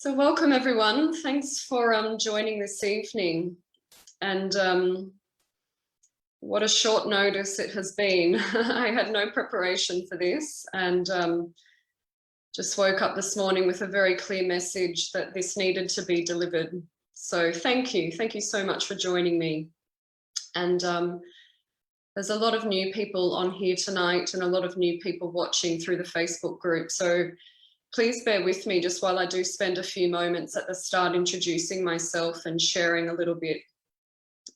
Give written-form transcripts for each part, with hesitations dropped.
So welcome everyone. Thanks for joining this evening. And what a short notice it has been. I had no preparation for this and just woke up this morning with a very clear message that this needed to be delivered. So thank you. Thank you so much for joining me. And there's a lot of new people on here tonight and a lot of new people watching through the Facebook group. So please bear with me just while I do spend a few moments at the start introducing myself and sharing a little bit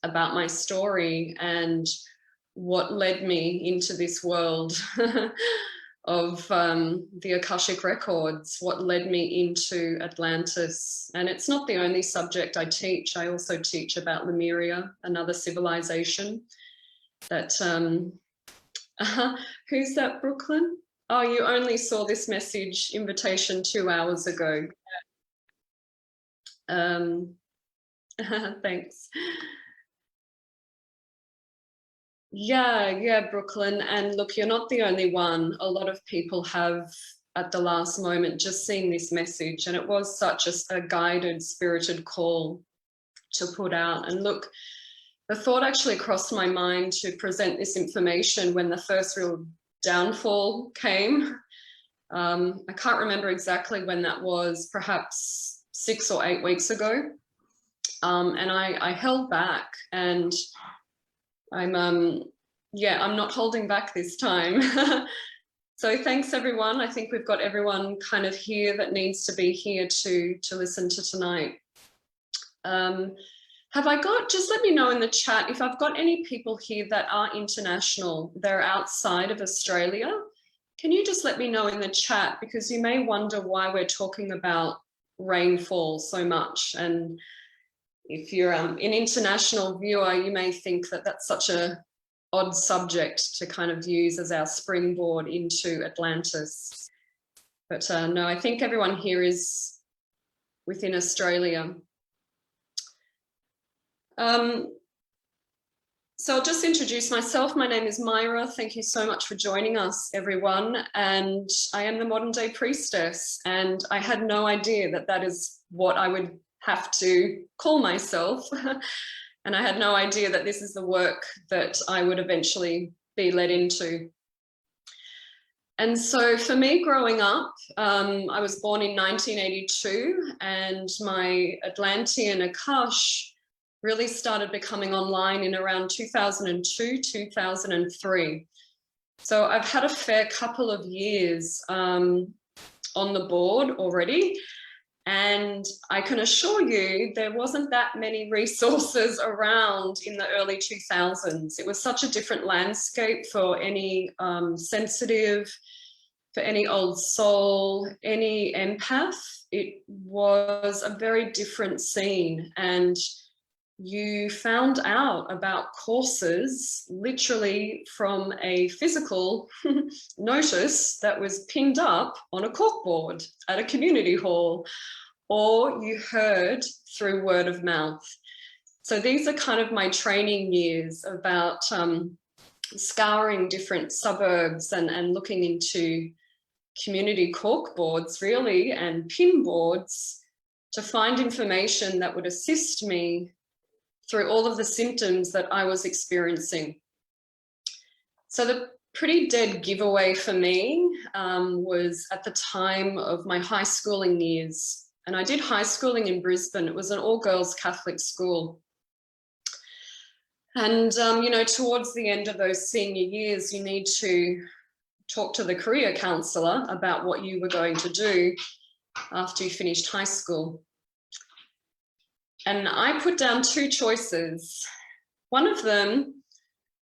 about my story and what led me into this world of the Akashic records, what led me into Atlantis. And it's not the only subject I teach. I also teach about Lemuria, another civilization that, who's that, Brooklyn? Oh, you only saw this message invitation 2 hours ago. Thanks. Yeah, Brooklyn. And look, you're not the only one. A lot of people have at the last moment just seen this message, and it was such a guided, spirited call to put out. And look, the thought actually crossed my mind to present this information when the first real downfall came. I can't remember exactly when that was, perhaps 6 or 8 weeks ago. And I held back, and I'm not holding back this time. So thanks everyone. I think we've got everyone kind of here that needs to be here to listen to tonight. Have I got, just let me know in the chat if I've got any people here that are international, they're outside of Australia. Can you just let me know in the chat, because you may wonder why we're talking about rainfall so much. And if you're an international viewer, you may think that that's such a odd subject to kind of use as our springboard into Atlantis. But no, I think everyone here is within Australia. So I'll just introduce myself. My name is Myra. Thank you so much for joining us, everyone. And I am the modern day priestess. And I had no idea that that is what I would have to call myself. And I had no idea that this is the work that I would eventually be led into. And so for me growing up, I was born in 1982, and my Atlantian Akash really started becoming online in around 2002, 2003. So I've had a fair couple of years on the board already. And I can assure you there wasn't that many resources around in the early 2000s. It was such a different landscape for any sensitive, for any old soul, any empath. It was a very different scene. And you found out about courses literally from a physical notice that was pinned up on a corkboard at a community hall, or you heard through word of mouth. So these are kind of my training years about scouring different suburbs and looking into community corkboards really and pin boards to find information that would assist me through all of the symptoms that I was experiencing. So the pretty dead giveaway for me was at the time of my high schooling years. And I did high schooling in Brisbane. It was an all-girls Catholic school. And, you know, towards the end of those senior years, you need to talk to the career counsellor about what you were going to do after you finished high school. And I put down 2 choices. One of them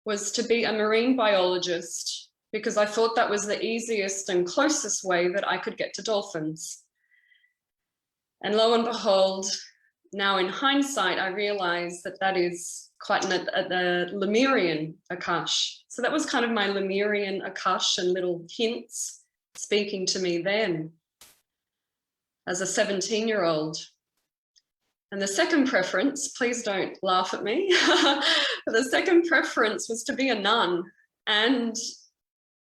was to be a marine biologist, because I thought that was the easiest and closest way that I could get to dolphins. And lo and behold, now in hindsight, I realized that that is quite a Lemurian Akash. So that was kind of my Lemurian Akash and little hints speaking to me then as a 17-year-old. And the second preference, please don't laugh at me, but the second preference was to be a nun. And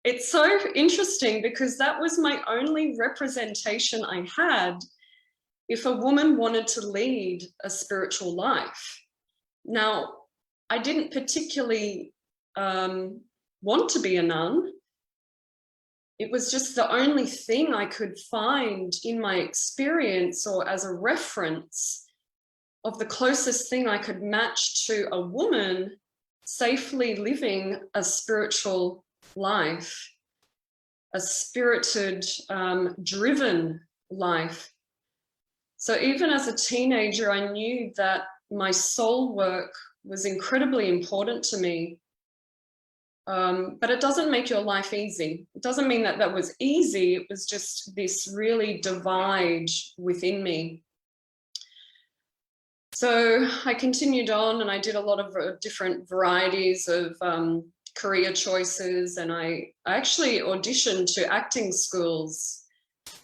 it's so interesting because that was my only representation I had if a woman wanted to lead a spiritual life. Now, I didn't particularly want to be a nun. It was just the only thing I could find in my experience or as a reference of the closest thing I could match to a woman safely living a spiritual life, a spirited, driven life. So even as a teenager, I knew that my soul work was incredibly important to me. But it doesn't make your life easy. It doesn't mean that that was easy. It was just this really divide within me. So I continued on and I did a lot of different varieties of career choices. And I actually auditioned to acting schools.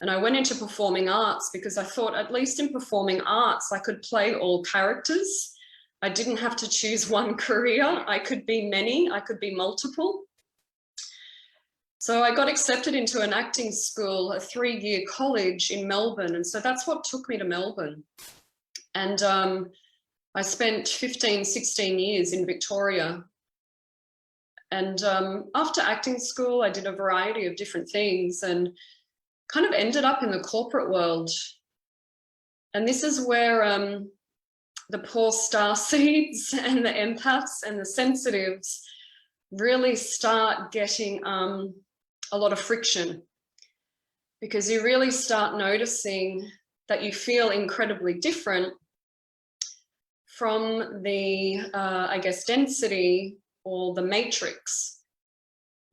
And I went into performing arts because I thought at least in performing arts, I could play all characters. I didn't have to choose one career. I could be many, I could be multiple. So I got accepted into an acting school, a 3-year college in Melbourne. And so that's what took me to Melbourne. And I spent 15, 16 years in Victoria. And after acting school, I did a variety of different things and kind of ended up in the corporate world. And this is where the poor star seeds and the empaths and the sensitives really start getting a lot of friction, because you really start noticing that you feel incredibly different from the, I guess, density or the matrix.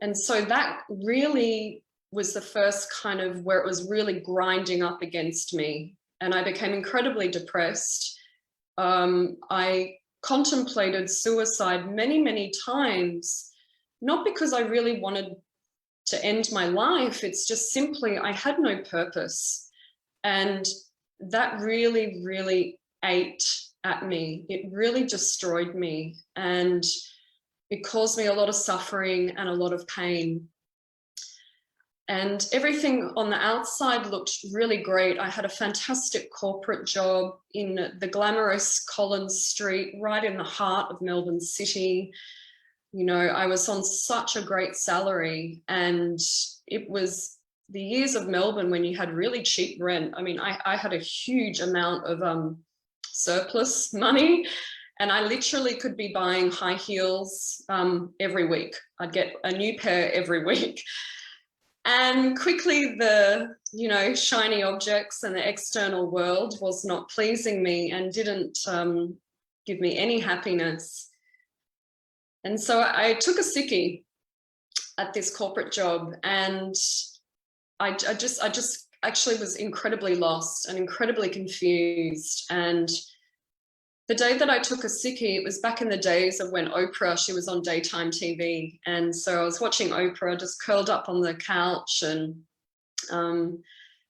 And so that really was the first kind of where it was really grinding up against me. And I became incredibly depressed. I contemplated suicide many, many times, not because I really wanted to end my life. It's just simply I had no purpose. And that really, really ate at me. It really destroyed me. And it caused me a lot of suffering and a lot of pain. And everything on the outside looked really great. I had a fantastic corporate job in the glamorous Collins Street, right in the heart of Melbourne City. You know, I was on such a great salary, and it was the years of Melbourne when you had really cheap rent. I mean, I had a huge amount of surplus money, and I literally could be buying high heels every week. I'd get a new pair every week. And quickly the, you know, shiny objects and the external world was not pleasing me and didn't give me any happiness. And so I took a sickie at this corporate job, and I just actually was incredibly lost and incredibly confused. And the day that I took a sickie, it was back in the days of when Oprah, she was on daytime TV. And so I was watching Oprah just curled up on the couch, and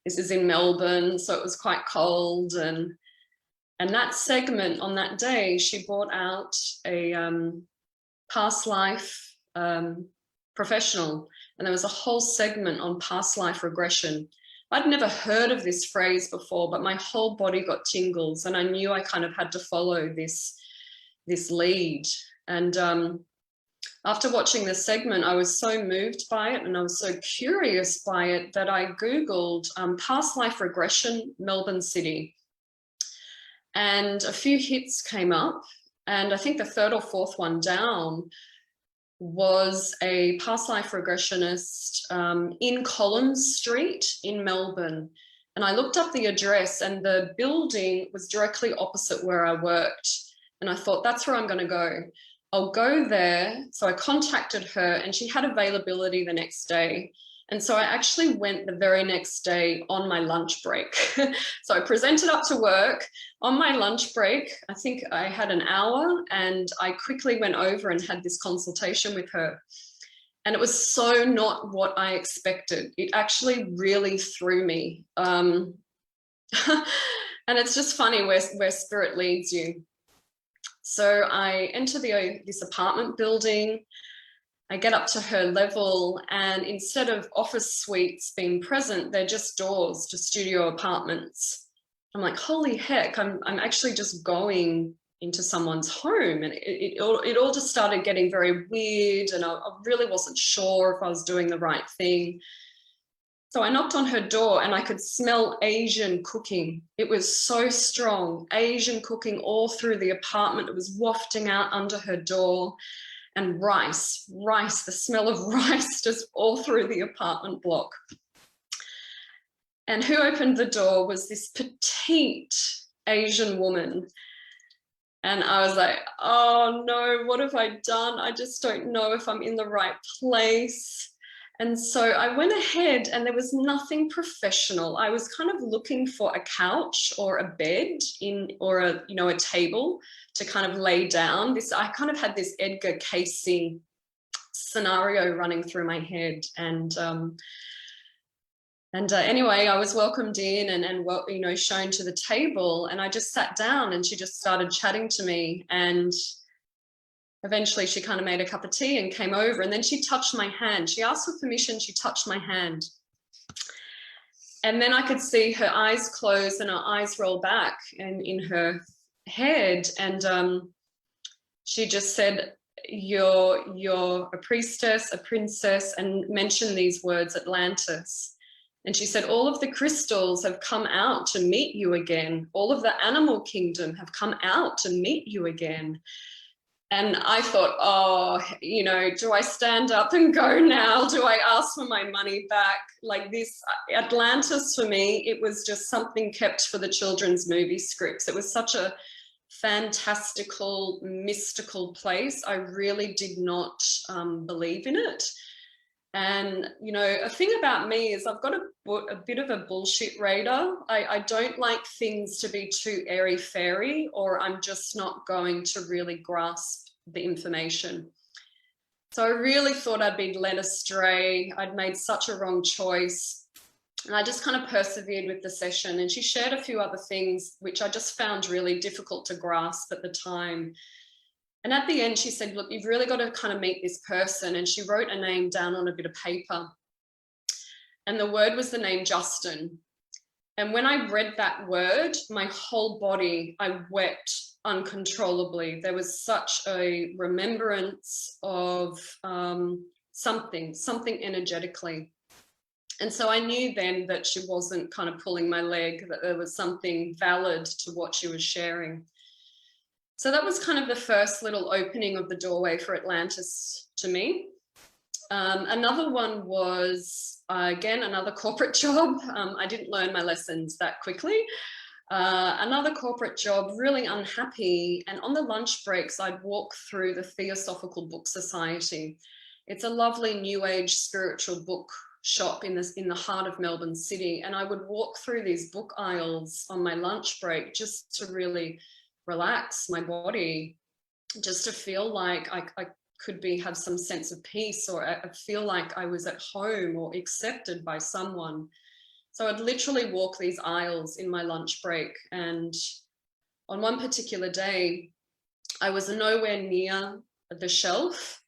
this is in Melbourne, so it was quite cold. And that segment on that day, she brought out a past life professional, and there was a whole segment on past life regression. I'd never heard of this phrase before, but my whole body got tingles, and I knew I kind of had to follow this lead. And after watching this segment, I was so moved by it and I was so curious by it that I Googled past life regression, Melbourne City. And a few hits came up, and I think the third or fourth one down was a past life regressionist in Collins Street in Melbourne. And I looked up the address, and the building was directly opposite where I worked. And I thought, that's where I'm going to go. I'll go there. So I contacted her, and she had availability the next day. And so I actually went the very next day on my lunch break. So I presented up to work on my lunch break. I think I had an hour, and I quickly went over and had this consultation with her. And it was so not what I expected. It actually really threw me. And it's just funny where spirit leads you. So I enter this apartment building. I get up to her level, and instead of office suites being present, they're just doors to studio apartments. I'm like, holy heck, I'm actually just going into someone's home. And it all just started getting very weird, and I really wasn't sure if I was doing the right thing. So I knocked on her door and I could smell Asian cooking. It was so strong, Asian cooking all through the apartment. It was wafting out under her door, and rice, the smell of rice just all through the apartment block. And who opened the door was this petite Asian woman. And I was like, oh no, what have I done? I just don't know if I'm in the right place. And so I went ahead, and there was nothing professional. I was kind of looking for a couch or a bed or a table to kind of lay down. I kind of had this Edgar Cayce scenario running through my head. And anyway, I was welcomed in and shown to the table, and I just sat down, and she just started chatting to me. And eventually she kind of made a cup of tea and came over, and then she touched my hand. She asked for permission. She touched my hand. And then I could see her eyes close and her eyes roll back and in her head. And she just said, you're a priestess, a princess, and mentioned these words, Atlantis. And she said, all of the crystals have come out to meet you again. All of the animal kingdom have come out to meet you again. And I thought, oh, do I stand up and go now? Do I ask for my money back? Like this, Atlantis for me, it was just something kept for the children's movie scripts. It was such a fantastical, mystical place. I really did not believe in it. And, a thing about me is I've got a bit of a bullshit radar. I don't like things to be too airy-fairy, or I'm just not going to really grasp the information. So I really thought I'd been led astray. I'd made such a wrong choice. And I just kind of persevered with the session. And she shared a few other things, which I just found really difficult to grasp at the time. And at the end, she said, look, you've really got to kind of meet this person. And she wrote a name down on a bit of paper. And the word was the name Justin. And when I read that word, my whole body, I wept uncontrollably. There was such a remembrance of something energetically. And so I knew then that she wasn't kind of pulling my leg, that there was something valid to what she was sharing. So that was kind of the first little opening of the doorway for Atlantis to me. Another one was, again, another corporate job. I didn't learn my lessons that quickly. Another corporate job, really unhappy. And on the lunch breaks, I'd walk through the Theosophical Book Society. It's a lovely new age spiritual book shop in the heart of Melbourne City. And I would walk through these book aisles on my lunch break just to really relax my body, just to feel like I could have some sense of peace, or I feel like I was at home or accepted by someone. So I'd literally walk these aisles in my lunch break. And on one particular day, I was nowhere near the shelf,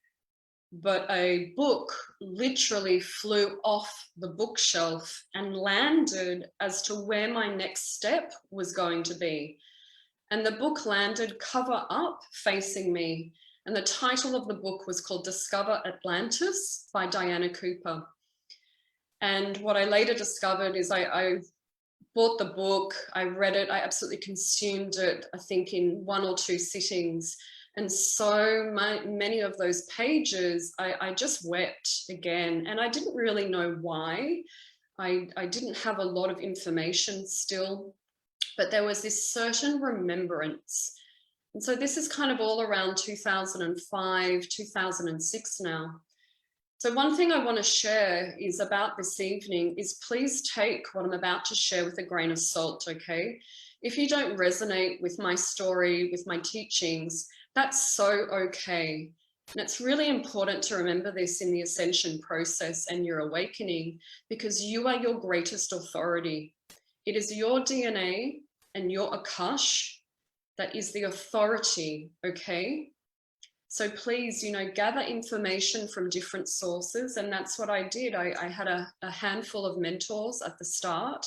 but a book literally flew off the bookshelf and landed as to where my next step was going to be. And the book landed cover up facing me. And the title of the book was called Discover Atlantis by Diana Cooper. And what I later discovered is I bought the book, I read it, I absolutely consumed it, I think in 1 or 2 sittings. And so many of those pages, I just wept again. And I didn't really know why. I didn't have a lot of information still, but there was this certain remembrance. And so this is kind of all around 2005, 2006 now. So one thing I want to share is about this evening is please take what I'm about to share with a grain of salt, okay? If you don't resonate with my story, with my teachings, that's so okay. And it's really important to remember this in the ascension process and your awakening, because you are your greatest authority. It is your DNA and your Akash that is the authority, okay? So please, gather information from different sources. And that's what I did. I had a handful of mentors at the start.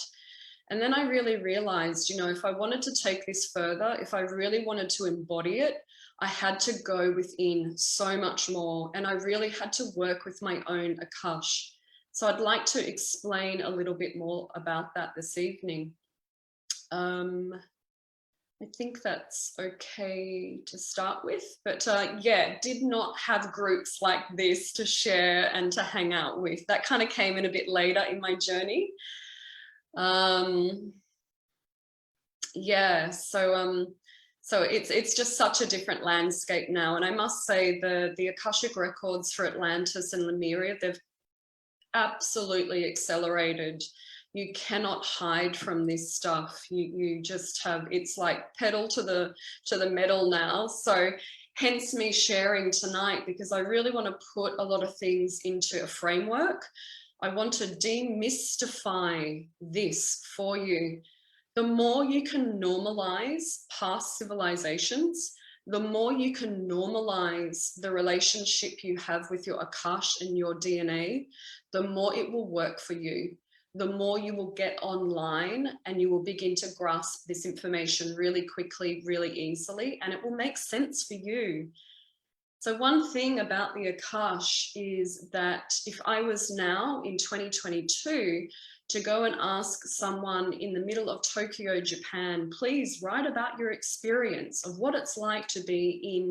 And then I really realized, you know, if I wanted to take this further, if I really wanted to embody it, I had to go within so much more. And I really had to work with my own Akash. So I'd like to explain a little bit more about that this evening. I think that's okay to start with, but yeah, did not have groups like this to share and to hang out with. That kind of came in a bit later in my journey. Yeah, so it's just such a different landscape now. And I must say the Akashic records for Atlantis and Lemuria, they've absolutely accelerated. You cannot hide from this stuff. You just have, it's like pedal to the metal now. So hence me sharing tonight, because I really want to put a lot of things into a framework. I want to demystify this for you. The more you can normalize past civilizations, the more you can normalize the relationship you have with your Akash and your DNA, the more it will work for you. The more you will get online and you will begin to grasp this information really quickly, really easily, and it will make sense for you. So one thing about the Akash is that if I was now in 2022 to go and ask someone in the middle of Tokyo, Japan, please write about your experience of what it's like to be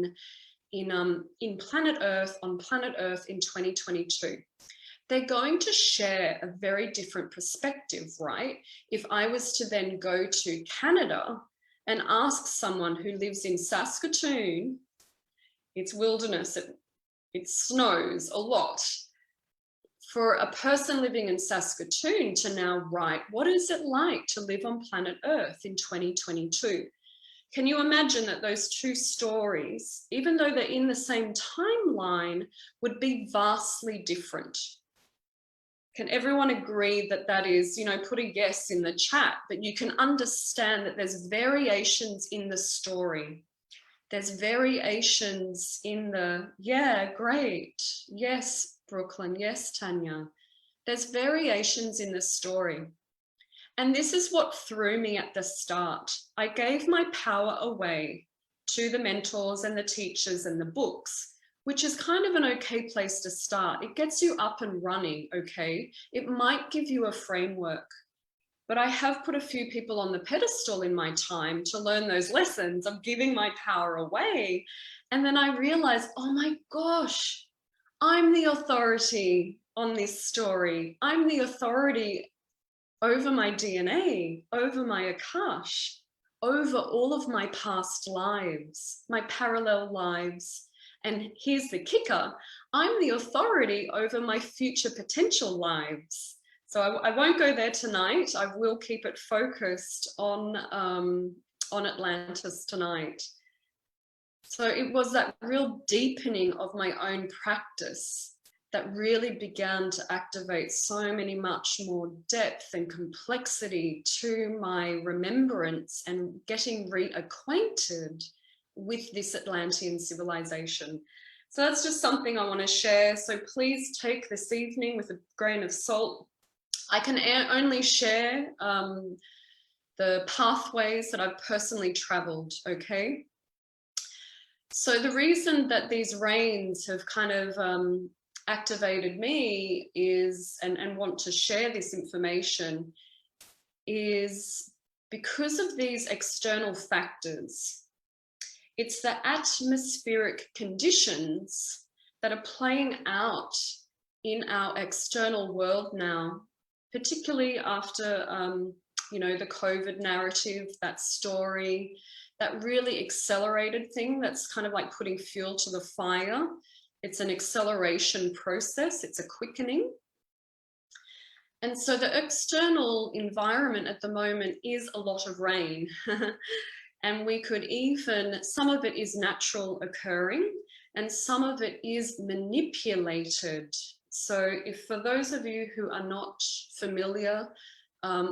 in planet Earth, on planet Earth in 2022. They're going to share a very different perspective, right? If I was to then go to Canada and ask someone who lives in Saskatoon, it's wilderness, it snows a lot. For a person living in Saskatoon to now write, what is it like to live on planet Earth in 2022? Can you imagine that those two stories, even though they're in the same timeline, would be vastly different? Can everyone agree that that is, you know, put a yes in the chat, but you can understand that there's variations in the story. There's variations in the, yeah, great. Yes, Brooklyn. Yes, Tanya. There's variations in the story. And this is what threw me at the start. I gave my power away to the mentors and the teachers and the books, which is kind of an okay place to start. It gets you up and running, okay? It might give you a framework, but I have put a few people on the pedestal in my time to learn those lessons of giving my power away. And then I realized, oh my gosh, I'm the authority on this story. I'm the authority over my DNA, over my Akash, over all of my past lives, my parallel lives. And here's the kicker, I'm the authority over my future potential lives. So I won't go there tonight. I will keep it focused on Atlantis tonight. So it was that real deepening of my own practice that really began to activate so many much more depth and complexity to my remembrance and getting reacquainted with this Atlantean civilization. So that's just something I want to share. So please take this evening with a grain of salt. I can only share the pathways that I've personally traveled, okay? So the reason that these rains have kind of activated me is, and want to share this information, is because of these external factors. It's the atmospheric conditions that are playing out in our external world now, particularly after, you know, the COVID narrative, that story, that really accelerated thing that's kind of like putting fuel to the fire. It's an acceleration process. It's a quickening. And so the external environment at the moment is a lot of rain. And we could even, some of it is natural occurring and some of it is manipulated. So if for those of you who are not familiar,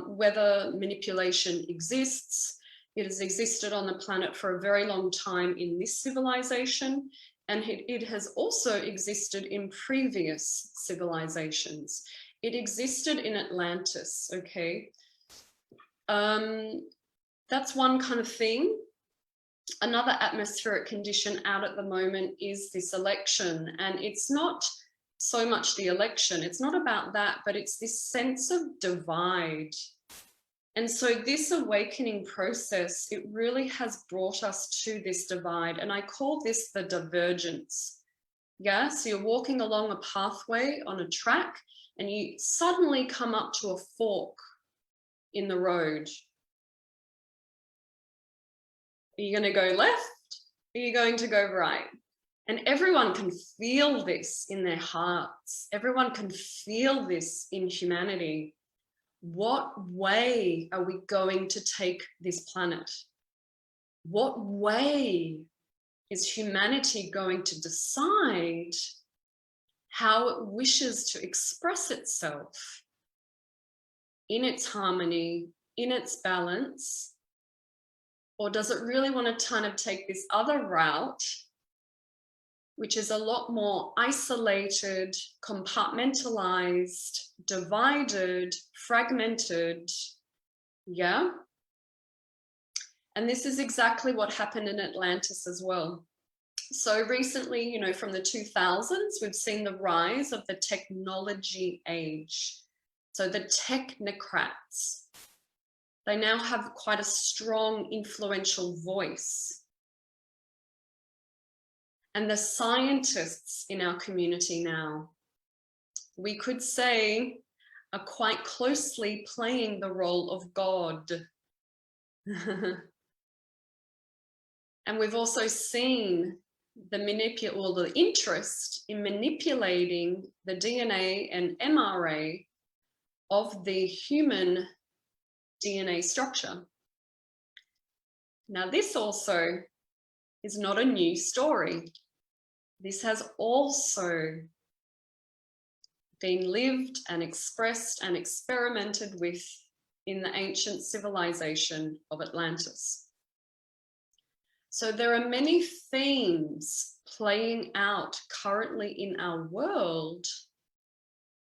whether manipulation exists, it has existed on the planet for a very long time in this civilization, and it has also existed in previous civilizations. It existed in Atlantis, okay? That's one kind of thing. Another atmospheric condition out at the moment is this election, and it's not so much the election, it's not about that, but it's this sense of divide. And so this awakening process, it really has brought us to this divide, and I call this the divergence. Yeah, so you're walking along a pathway on a track and you suddenly come up to a fork in the road. Are you going to go left? Are you going to go right? And everyone can feel this in their hearts. Everyone can feel this in humanity. What way are we going to take this planet? What way is humanity going to decide how it wishes to express itself in its harmony, in its balance? Or does it really want to kind of take this other route, which is a lot more isolated, compartmentalized, divided, fragmented? Yeah. And this is exactly what happened in Atlantis as well. So recently, you know, from the 2000s, we've seen the rise of the technology age. So the technocrats, they now have quite a strong, influential voice. And the scientists in our community now, we could say, are quite closely playing the role of God. And we've also seen the interest in manipulating the DNA and mRNA of the human DNA structure. Now, this also is not a new story. This has also been lived and expressed and experimented with in the ancient civilization of Atlantis. So there are many themes playing out currently in our world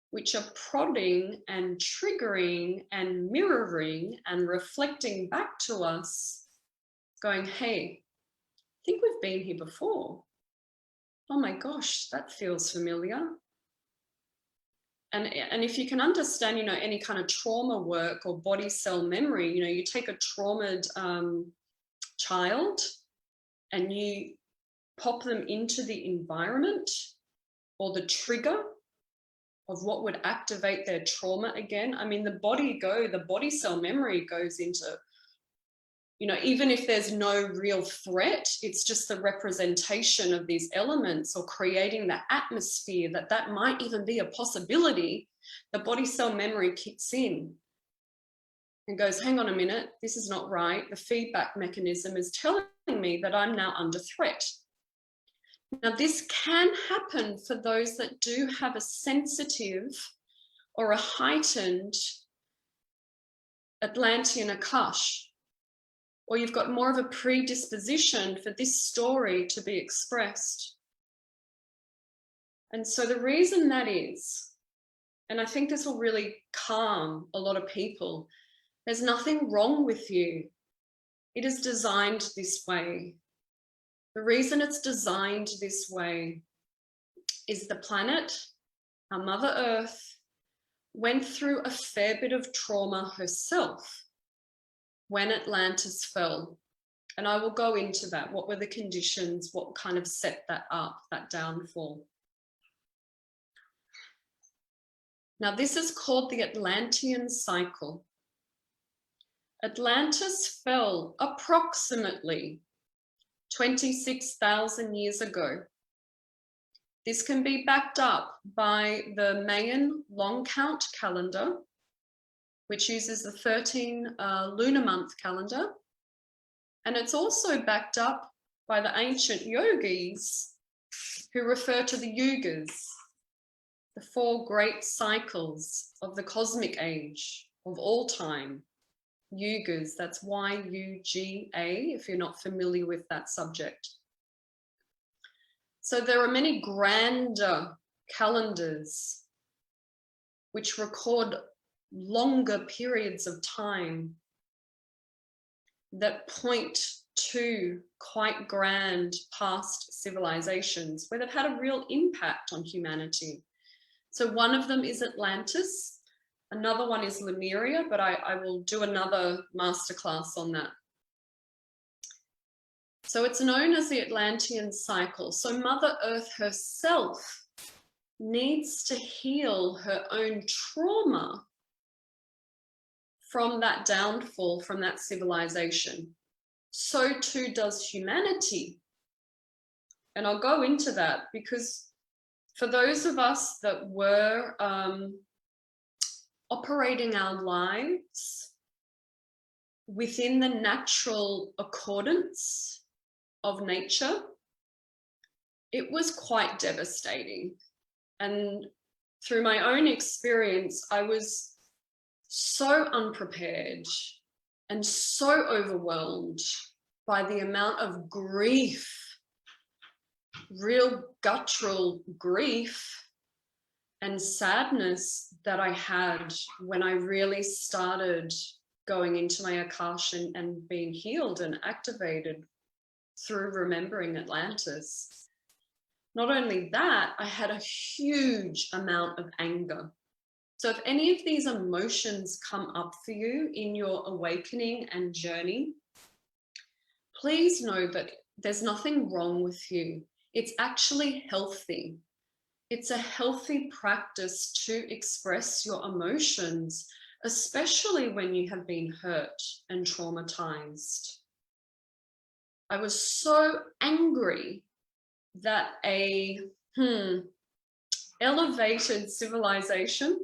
which are prodding and triggering and mirroring and reflecting back to us, going, hey, I think we've been here before. Oh my gosh, that feels familiar. And if you can understand, you know, any kind of trauma work or body cell memory, you know, you take a traumatized child and you pop them into the environment or the trigger of what would activate their trauma again. I mean, the body cell memory goes into, you know, even if there's no real threat, it's just the representation of these elements or creating the atmosphere that might even be a possibility. The body cell memory kicks in and goes, hang on a minute, this is not right. The feedback mechanism is telling me that I'm now under threat. Now, this can happen for those that do have a sensitive or a heightened Atlantean Akash, or you've got more of a predisposition for this story to be expressed. And so the reason that is, and I think this will really calm a lot of people, there's nothing wrong with you. It is designed this way. The reason it's designed this way is the planet, our Mother Earth, went through a fair bit of trauma herself when Atlantis fell. And I will go into that. What were the conditions? What kind of set that up, that downfall? Now, this is called the Atlantean cycle. Atlantis fell approximately 26,000 years ago. This can be backed up by the Mayan long count calendar, which uses the 13 lunar month calendar. And it's also backed up by the ancient yogis who refer to the yugas, the 4 great cycles of the cosmic age of all time. Yugas, that's Y-U-G-A, if you're not familiar with that subject. So there are many grander calendars which record longer periods of time. that point to quite grand past civilizations where they've had a real impact on humanity. So one of them is Atlantis, another one is Lemuria, but I will do another masterclass on that. So it's known as the Atlantean cycle. So Mother Earth herself needs to heal her own trauma from that downfall, from that civilization. So too does humanity. And I'll go into that because for those of us that were operating our lives within the natural accordance of nature, it was quite devastating. And through my own experience, I was so unprepared and so overwhelmed by the amount of grief, real guttural grief and sadness that I had when I really started going into my Akash and being healed and activated through remembering Atlantis. Not only that, I had a huge amount of anger. So if any of these emotions come up for you in your awakening and journey, please know that there's nothing wrong with you. It's actually healthy. It's a healthy practice to express your emotions, especially when you have been hurt and traumatized. I was so angry that a elevated civilization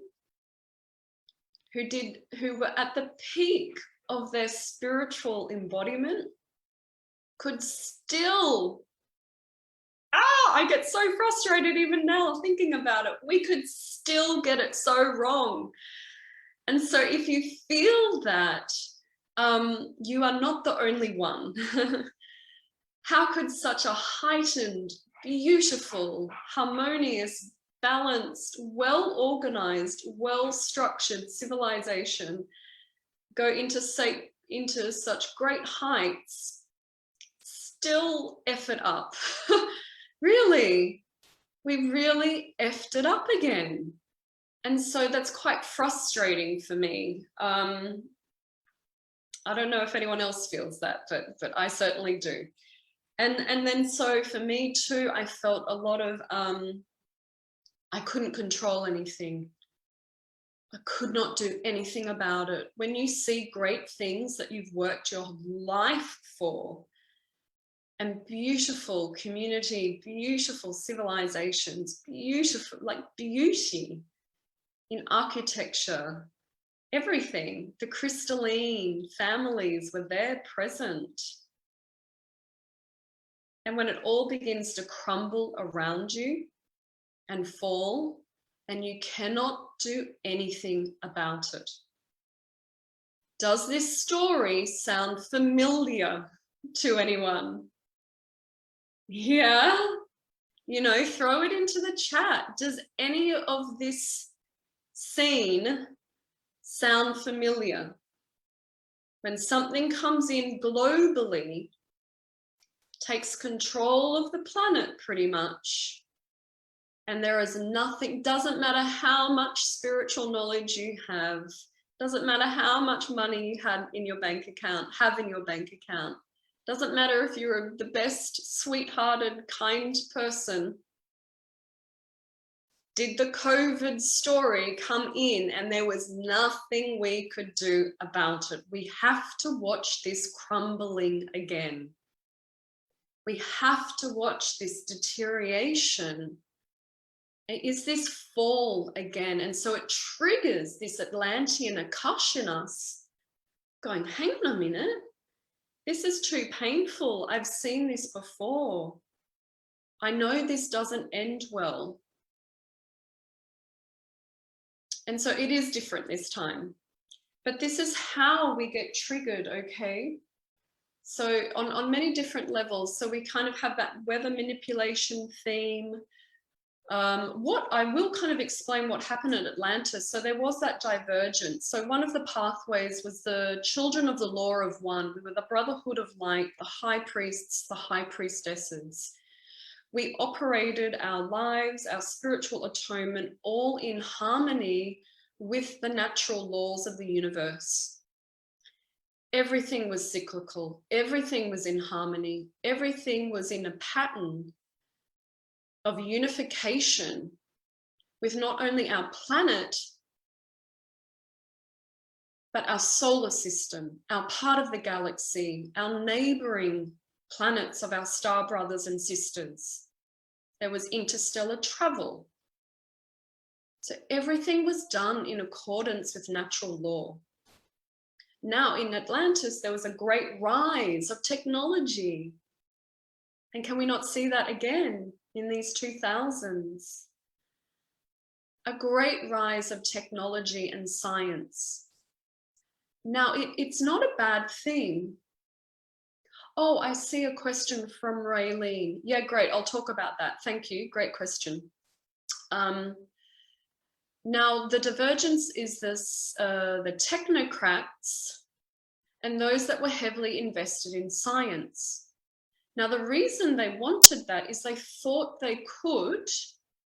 who were at the peak of their spiritual embodiment could still, I get so frustrated even now thinking about it. We could still get it so wrong. And so if you feel that, you are not the only one. How could such a heightened, beautiful, harmonious, balanced, well-organized, well-structured civilization go into such great heights, still F it up? Really, we really effed it up again. And so that's quite frustrating for me. I don't know if anyone else feels that, but I certainly do. And then so for me too, I felt a lot of, I couldn't control anything. I could not do anything about it. When you see great things that you've worked your life for, and beautiful community, beautiful civilizations, beautiful, like beauty in architecture, everything, the crystalline families were there present. And when it all begins to crumble around you and fall, and you cannot do anything about it. Does this story sound familiar to anyone? Yeah, you know, throw it into the chat. Does any of this scene sound familiar? When something comes in globally, takes control of the planet pretty much, and there is nothing, doesn't matter how much spiritual knowledge you have, doesn't matter how much money you have in your bank account, doesn't matter if you're the best, sweethearted, kind person. Did the COVID story come in and there was nothing we could do about it? We have to watch this crumbling again. We have to watch this deterioration. Is this fall again? And so it triggers this Atlantean Akash in us going, hang on a minute, this is too painful. I've seen this before. I know this doesn't end well. And so it is different this time. But this is how we get triggered, okay? So on many different levels. So we kind of have that weather manipulation theme. What I will kind of explain what happened at Atlantis. So there was that divergence. So one of the pathways was the children of the law of one. We were the brotherhood of light, the high priests, the high priestesses. We operated our lives, our spiritual atonement, all in harmony with the natural laws of the universe. Everything was cyclical. Everything was in harmony. Everything was in a pattern of unification with not only our planet, but our solar system, our part of the galaxy, our neighboring planets of our star brothers and sisters. There was interstellar travel. So everything was done in accordance with natural law. Now in Atlantis, there was a great rise of technology. And can we not see that again in these 2000s? A great rise of technology and science. Now, it's not a bad thing. Oh, I see a question from Raylene. Yeah, great. I'll talk about that. Thank you. Great question. Now, the divergence is this, the technocrats and those that were heavily invested in science. Now, the reason they wanted that is they thought they could,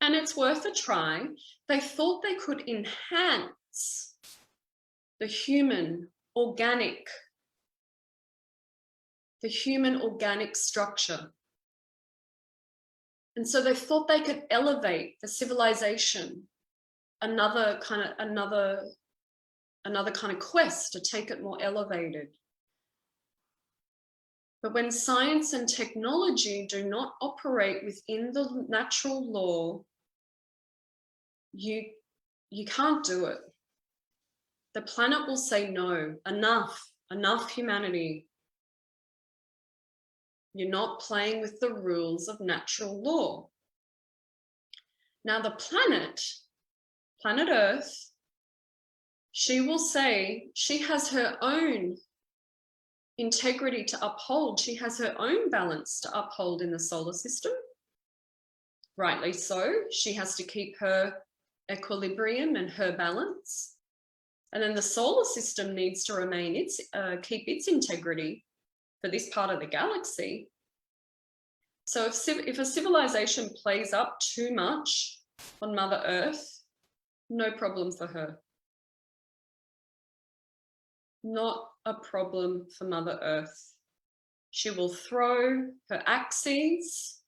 and it's worth a try, they thought they could enhance the human organic structure. And so they thought they could elevate the civilization, another kind of quest to take it more elevated. But when science and technology do not operate within the natural law, you can't do it. The planet will say no, enough humanity. You're not playing with the rules of natural law. Now the planet Earth, she will say she has her own integrity to uphold. She has her own balance to uphold in the solar system. Rightly so. She has to keep her equilibrium and her balance. And then the solar system needs to keep its integrity for this part of the galaxy. So if a civilization plays up too much on Mother Earth, no problem for her. Not a problem for Mother Earth. She will throw her axes.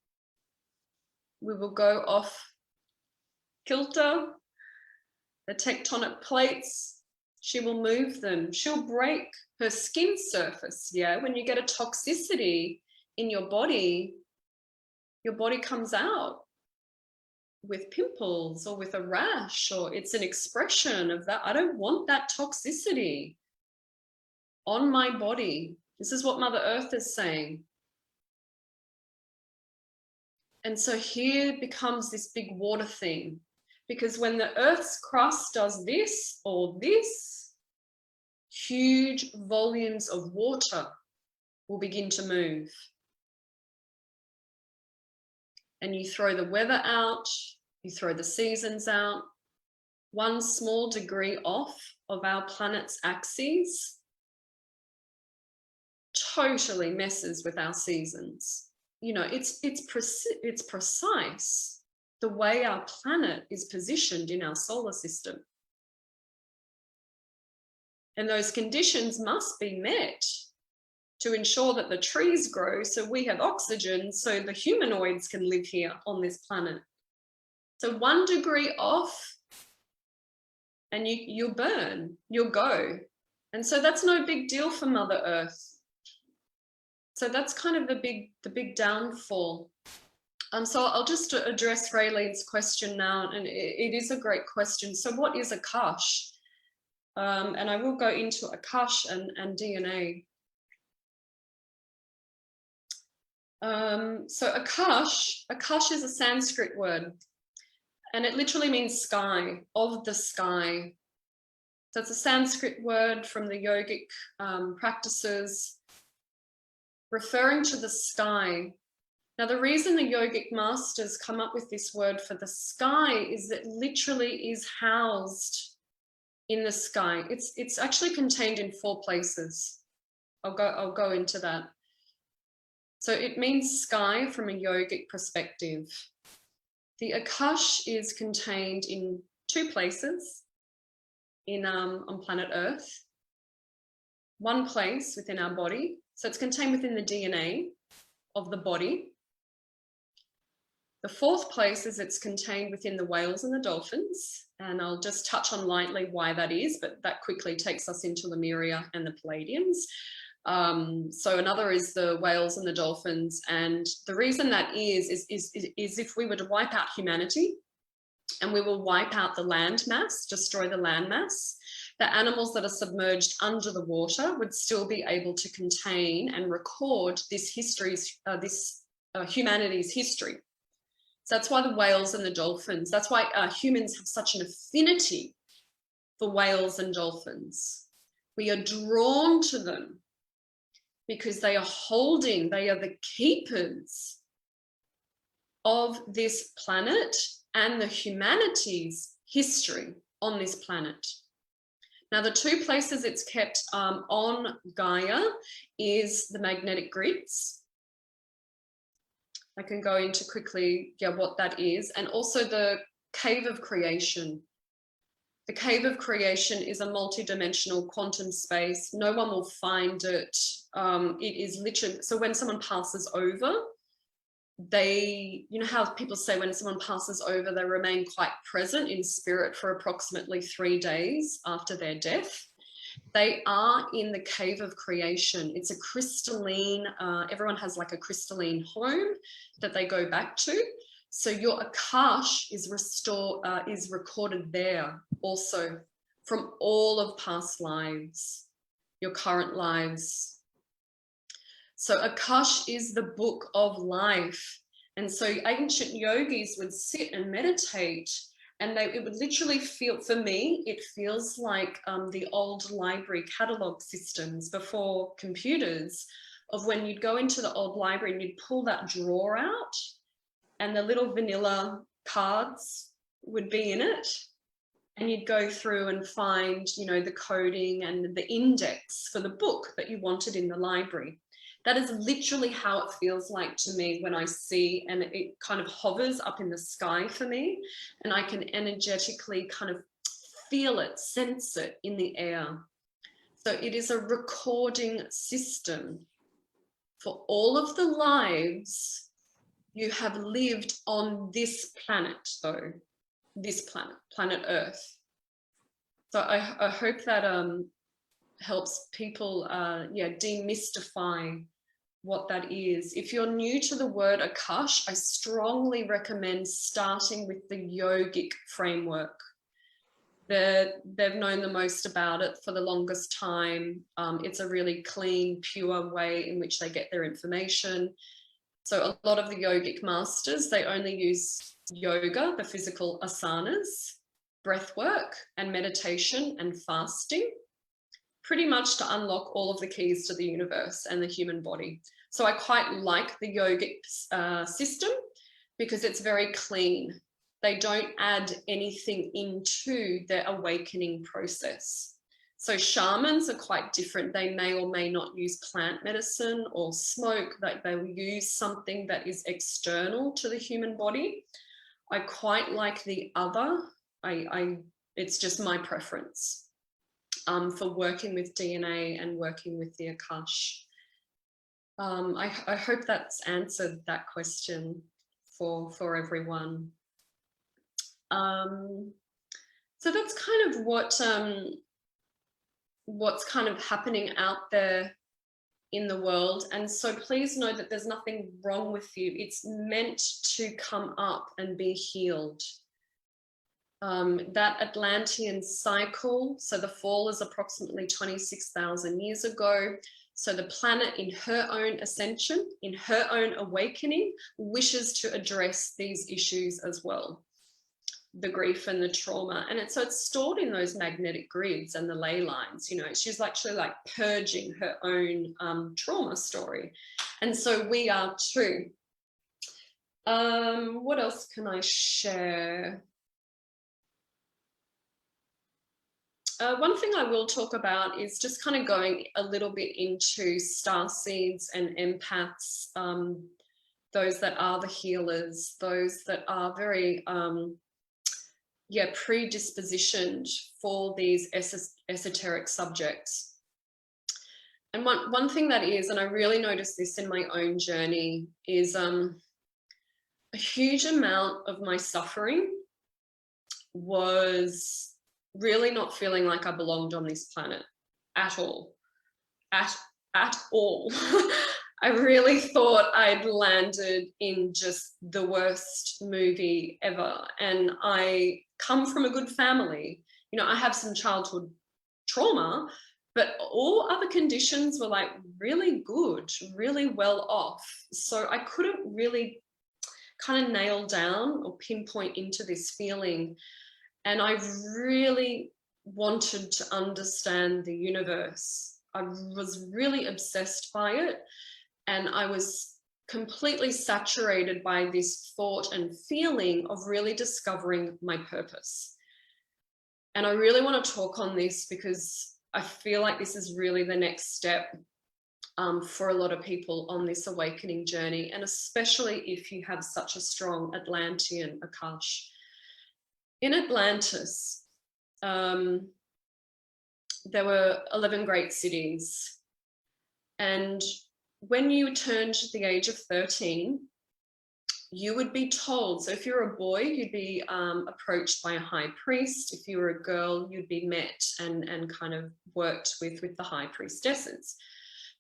We will go off kilter. The tectonic plates, she will move them. She'll break her skin surface. Yeah, when you get a toxicity in your body comes out with pimples or with a rash, or it's an expression of that. I don't want that toxicity on my body. This is what Mother Earth is saying. And so here becomes this big water thing, because when the Earth's crust does this or this, huge volumes of water will begin to move. And you throw the weather out, you throw the seasons out. One small degree off of our planet's axes totally messes with our seasons. You know, it's precise the way our planet is positioned in our solar system. And those conditions must be met to ensure that the trees grow so we have oxygen so the humanoids can live here on this planet. So 1 degree off and you'll burn, you'll go. And so that's no big deal for Mother Earth. So that's kind of the big downfall. So I'll just address Raylene's question now, and it is a great question. So what is Akash? And I will go into Akash and DNA. So Akash is a Sanskrit word, and it literally means sky, of the sky. So it's a Sanskrit word from the yogic practices, referring to the sky. Now, the reason the yogic masters come up with this word for the sky is that literally is housed in the sky. It's actually contained in 4 places. I'll go into that. So it means sky from a yogic perspective. The Akash is contained in 2 places on planet Earth. 1 place within our body. So it's contained within the DNA of the body. The 4th place is it's contained within the whales and the dolphins. And I'll just touch on lightly why that is, but that quickly takes us into Lemuria and the Palladians. So another is the whales and the dolphins. And the reason that is if we were to wipe out humanity and we will wipe out the land mass, destroy the land mass, the animals that are submerged under the water would still be able to contain and record this humanity's history. So that's why the whales and the dolphins, that's why humans have such an affinity for whales and dolphins. We are drawn to them because they are the keepers of this planet and the humanity's history on this planet. Now, the 2 places it's kept on Gaia is the magnetic grids. I can go into quickly what that is, and also the cave of creation. The cave of creation is a multidimensional quantum space. No one will find it. It is literally, so when someone passes over, you know how people say when someone passes over, they remain quite present in spirit for approximately 3 days after their death. They are in the cave of creation. It's a crystalline, everyone has like a crystalline home that they go back to. So your Akash is recorded there also from all of past lives, your current lives. So Akash is the book of life. And so ancient yogis would sit and meditate, and it would literally feel, for me, it feels like the old library catalogue systems before computers, of when you'd go into the old library and you'd pull that drawer out and the little vanilla cards would be in it. And you'd go through and find, the coding and the index for the book that you wanted in the library. That is literally how it feels like to me when I see, and it kind of hovers up in the sky for me, and I can energetically kind of feel it, sense it in the air. So it is a recording system for all of the lives you have lived on this planet, though, this planet Earth. So I hope that helps people demystify what that is. If you're new to the word Akash, I strongly recommend starting with the yogic framework. They've known the most about it for the longest time. It's a really clean, pure way in which they get their information. So a lot of the yogic masters, they only use yoga, the physical asanas, breath work and meditation and fasting, pretty much to unlock all of the keys to the universe and the human body. So I quite like the yogic system because it's very clean. They don't add anything into their awakening process. So shamans are quite different. They may or may not use plant medicine or smoke, that they will use something that is external to the human body. I quite like the other. It's just my preference. For working with DNA and working with the Akash. I hope that's answered that question for everyone. So that's kind of what's kind of happening out there in the world. And so please know that there's nothing wrong with you. It's meant to come up and be healed. That Atlantean cycle, so the fall is approximately 26,000 years ago. So the planet, in her own ascension, in her own awakening, wishes to address these issues as well, the grief and the trauma. And so it's stored in those magnetic grids and the ley lines. She's actually like purging her own trauma story. And so we are too. What else can I share? One thing I will talk about is just kind of going a little bit into starseeds and empaths, those that are the healers, those that are very, predispositioned for these esoteric subjects. And one thing that is, and I really noticed this in my own journey, is a huge amount of my suffering was really not feeling like I belonged on this planet at all. At all. I really thought I'd landed in just the worst movie ever. And I come from a good family. You know, I have some childhood trauma, but all other conditions were like really good, really well off. So I couldn't really kind of nail down or pinpoint into this feeling. And I really wanted to understand the universe. I was really obsessed by it. And I was completely saturated by this thought and feeling of really discovering my purpose. And I really want to talk on this because I feel like this is really the next step for a lot of people on this awakening journey, and especially if you have such a strong Atlantean Akash. In Atlantis, there were 11 great cities, and when you turned the age of 13, you would be told, so if you're a boy, you'd be approached by a high priest. If you were a girl, you'd be met and kind of worked with the high priestesses.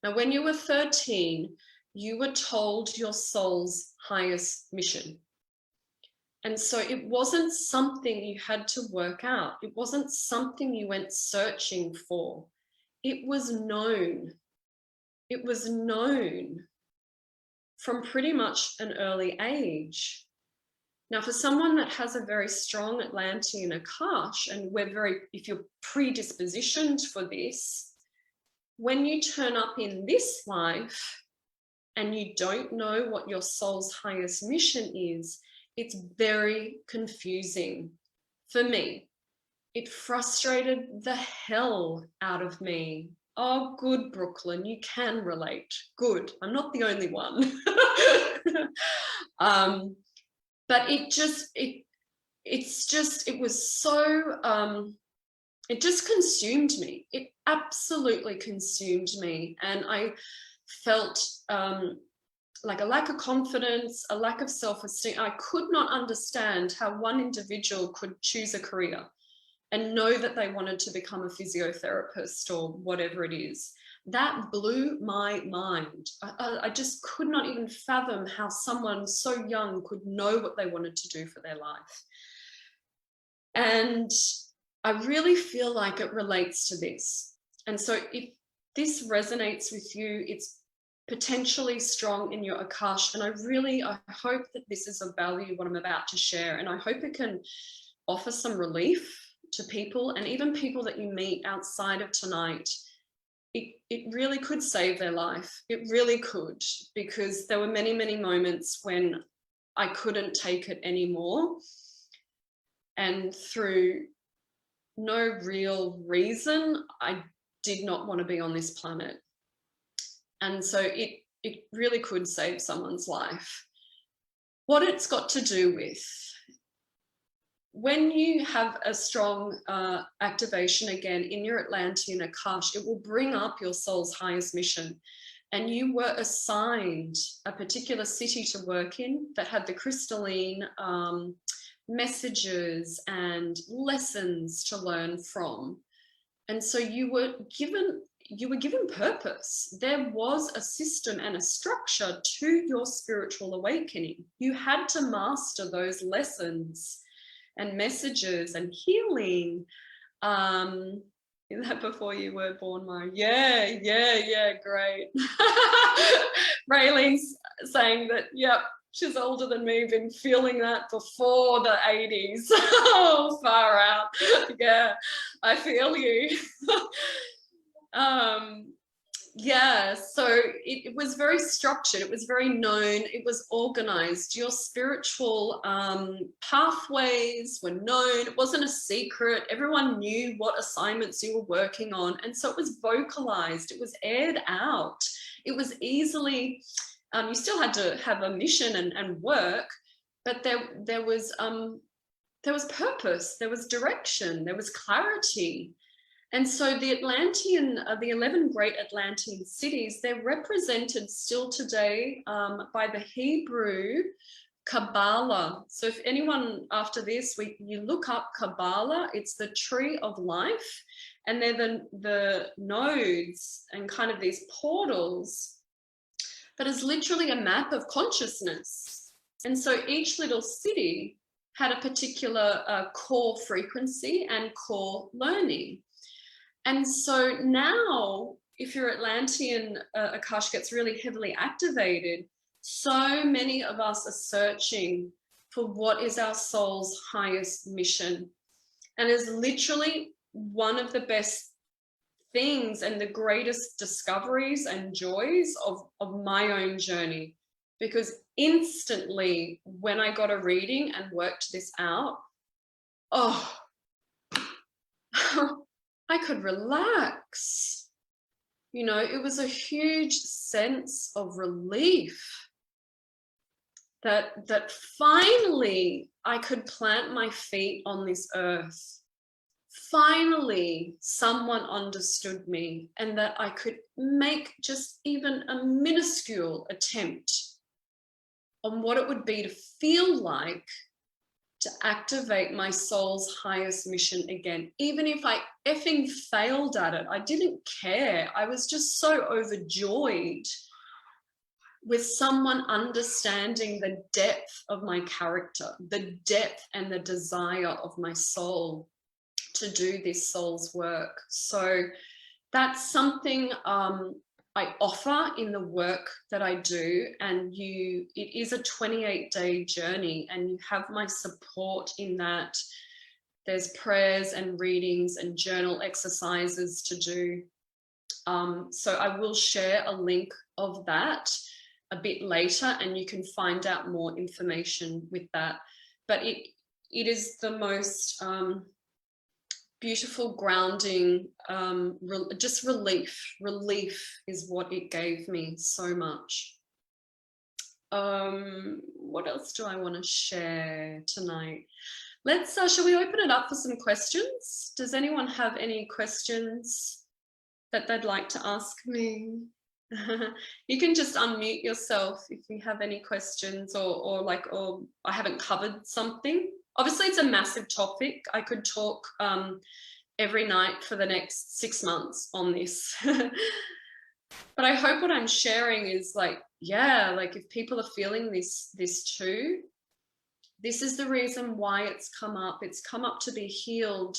Now, when you were 13, you were told your soul's highest mission. And so it wasn't something you had to work out. It wasn't something you went searching for. It was known. It was known from pretty much an early age. Now, for someone that has a very strong Atlantean Akash, and if you're predispositioned for this, when you turn up in this life and you don't know what your soul's highest mission is, it's very confusing for me. It frustrated the hell out of me. Oh, good, Brooklyn, you can relate. Good, I'm not the only one. But it just consumed me. It absolutely consumed me. And I felt like a lack of confidence, a lack of self-esteem. I could not understand how one individual could choose a career and know that they wanted to become a physiotherapist or whatever it is. That blew my mind. I just could not even fathom how someone so young could know what they wanted to do for their life. And I really feel like it relates to this. And so if this resonates with you, it's potentially strong in your Akash. And I hope that this is of value, what I'm about to share. And I hope it can offer some relief to people, and even people that you meet outside of tonight. It really could save their life. It really could, because there were many, many moments when I couldn't take it anymore. And through no real reason, I did not want to be on this planet. And so it really could save someone's life. What it's got to do with, when you have a strong activation again in your Atlantean Akash, it will bring up your soul's highest mission. And you were assigned a particular city to work in that had the crystalline messages and lessons to learn from. And so you were given purpose. There was a system and a structure to your spiritual awakening. You had to master those lessons and messages and healing. Is that before you were born, Mara? Yeah, great. Raylene's saying that, yep, she's older than me, been feeling that before the 80s. Oh, far out. Yeah, I feel you. Yeah, so it was very structured, it was very known, it was organized. Your spiritual pathways were known, it wasn't a secret, everyone knew what assignments you were working on. And so it was vocalized, it was aired out, it was easily, you still had to have a mission and work, but there was purpose, there was direction, there was clarity. And so the the 11 great Atlantean cities, they're represented still today by the Hebrew Kabbalah. So if anyone after this, you look up Kabbalah, it's the tree of life, and they're the nodes and kind of these portals, but it's literally a map of consciousness. And so each little city had a particular core frequency and core learning. And so now, if your Atlantean Akash gets really heavily activated, so many of us are searching for what is our soul's highest mission. And is literally one of the best things and the greatest discoveries and joys of my own journey. Because instantly, when I got a reading and worked this out, oh, I could relax. You know, it was a huge sense of relief that finally I could plant my feet on this earth. Finally, someone understood me, and that I could make just even a minuscule attempt on what it would be to feel like to activate my soul's highest mission again. Even if I effing failed at it, I didn't care. I was just so overjoyed with someone understanding the depth of my character, the depth and the desire of my soul to do this soul's work. So that's something I offer in the work that I do, and it is a 28-day journey, and you have my support in that. There's prayers and readings and journal exercises to do. So I will share a link of that a bit later, and you can find out more information with that. But it is the most beautiful, grounding, just relief is what it gave me so much. What else do I want to share tonight? Let's shall we open it up for some questions? Does anyone have any questions that they'd like to ask me? You can just unmute yourself if you have any questions, or I haven't covered something. Obviously, it's a massive topic. I could talk every night for the next 6 months on this. But I hope what I'm sharing is if people are feeling this too, this is the reason why it's come up. It's come up to be healed,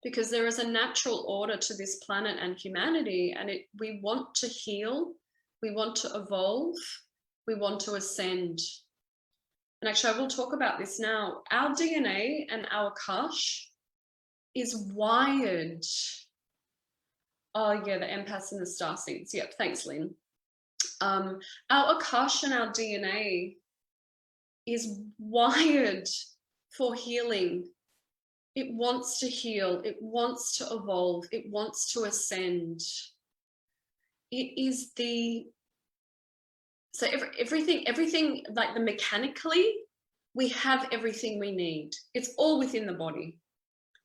because there is a natural order to this planet and humanity, and we want to heal, we want to evolve, we want to ascend. And actually, I will talk about this now. Our DNA and our Akash is wired. Oh yeah, the empaths and the starseeds. Yep, thanks, Lynn. Our Akash and our DNA is wired for healing. It wants to heal. It wants to evolve. It wants to ascend. It is everything like the mechanically, we have everything we need. It's all within the body.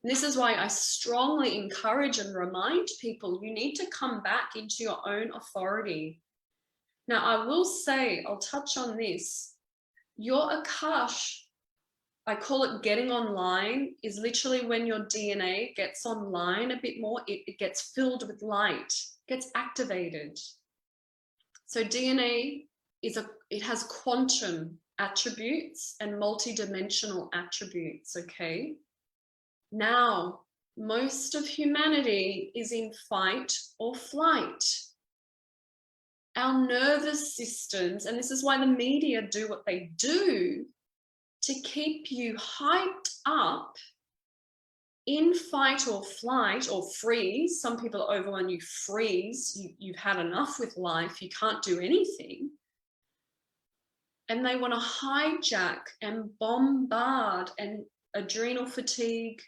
And this is why I strongly encourage and remind people, you need to come back into your own authority. Now, I will say, I'll touch on this. Your Akash, I call it getting online, is literally when your DNA gets online a bit more, it gets filled with light, gets activated. So DNA it has quantum attributes and multidimensional attributes, okay? Now, most of humanity is in fight or flight. Our nervous systems, and this is why the media do what they do, to keep you hyped up in fight or flight or freeze. Some people are over when you freeze, you've had enough with life, you can't do anything. And they want to hijack and bombard, and adrenal fatigue,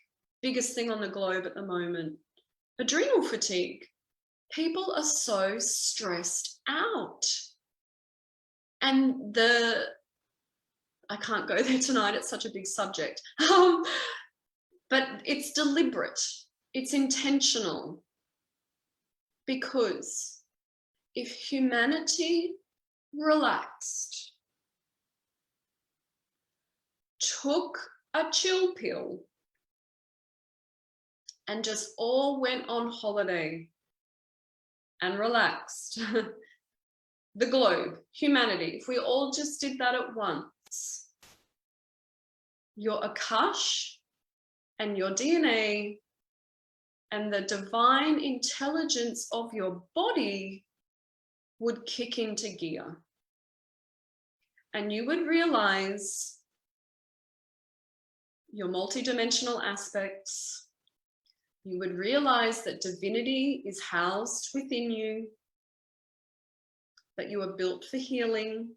biggest thing on the globe at the moment. Adrenal fatigue. People are so stressed out. And I can't go there tonight, it's such a big subject. But it's deliberate, it's intentional. Because if humanity relaxed, took a chill pill, and just all went on holiday and relaxed, the globe, humanity, if we all just did that at once, your Akash and your DNA and the divine intelligence of your body would kick into gear. And you would realize your multidimensional aspects. You would realize that divinity is housed within you, that you are built for healing.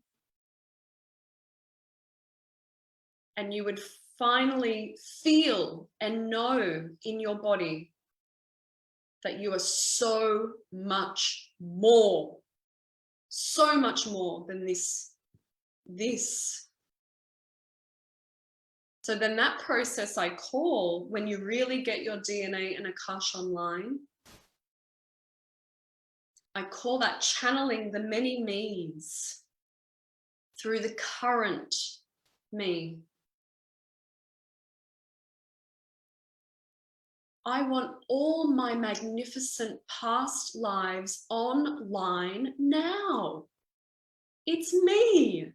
And you would finally feel and know in your body that you are so much more than this. So then that process I call, when you really get your DNA and Akash online, I call that channeling the many me's through the current me. I want all my magnificent past lives online now. It's me.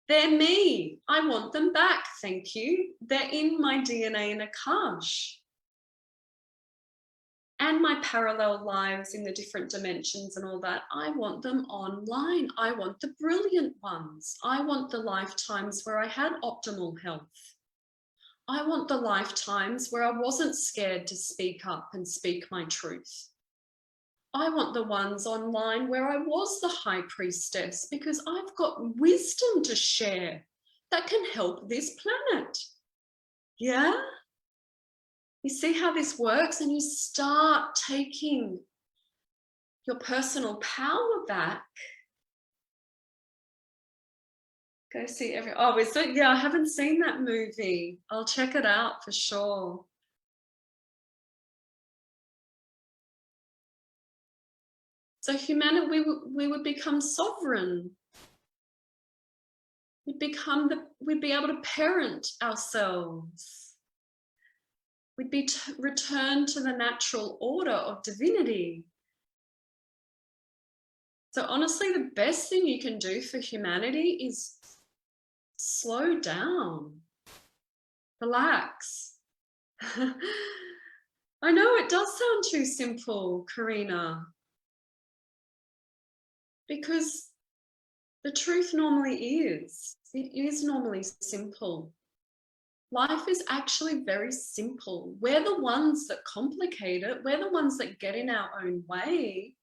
They're me. I want them back, thank you. They're in my DNA and Akash. And my parallel lives in the different dimensions and all that, I want them online. I want the brilliant ones. I want the lifetimes where I had optimal health. I want the lifetimes where I wasn't scared to speak up and speak my truth. I want the ones online where I was the high priestess, because I've got wisdom to share that can help this planet. Yeah? You see how this works? And you start taking your personal power back. Go see yeah, I haven't seen that movie. I'll check it out for sure. So humanity, we would become sovereign. We'd be able to parent ourselves. We'd be returned to the natural order of divinity. So honestly, the best thing you can do for humanity is slow down, relax. I know it does sound too simple, Karina, because the truth normally is, it is normally simple. Life is actually very simple. We're the ones that complicate it. We're the ones that get in our own way.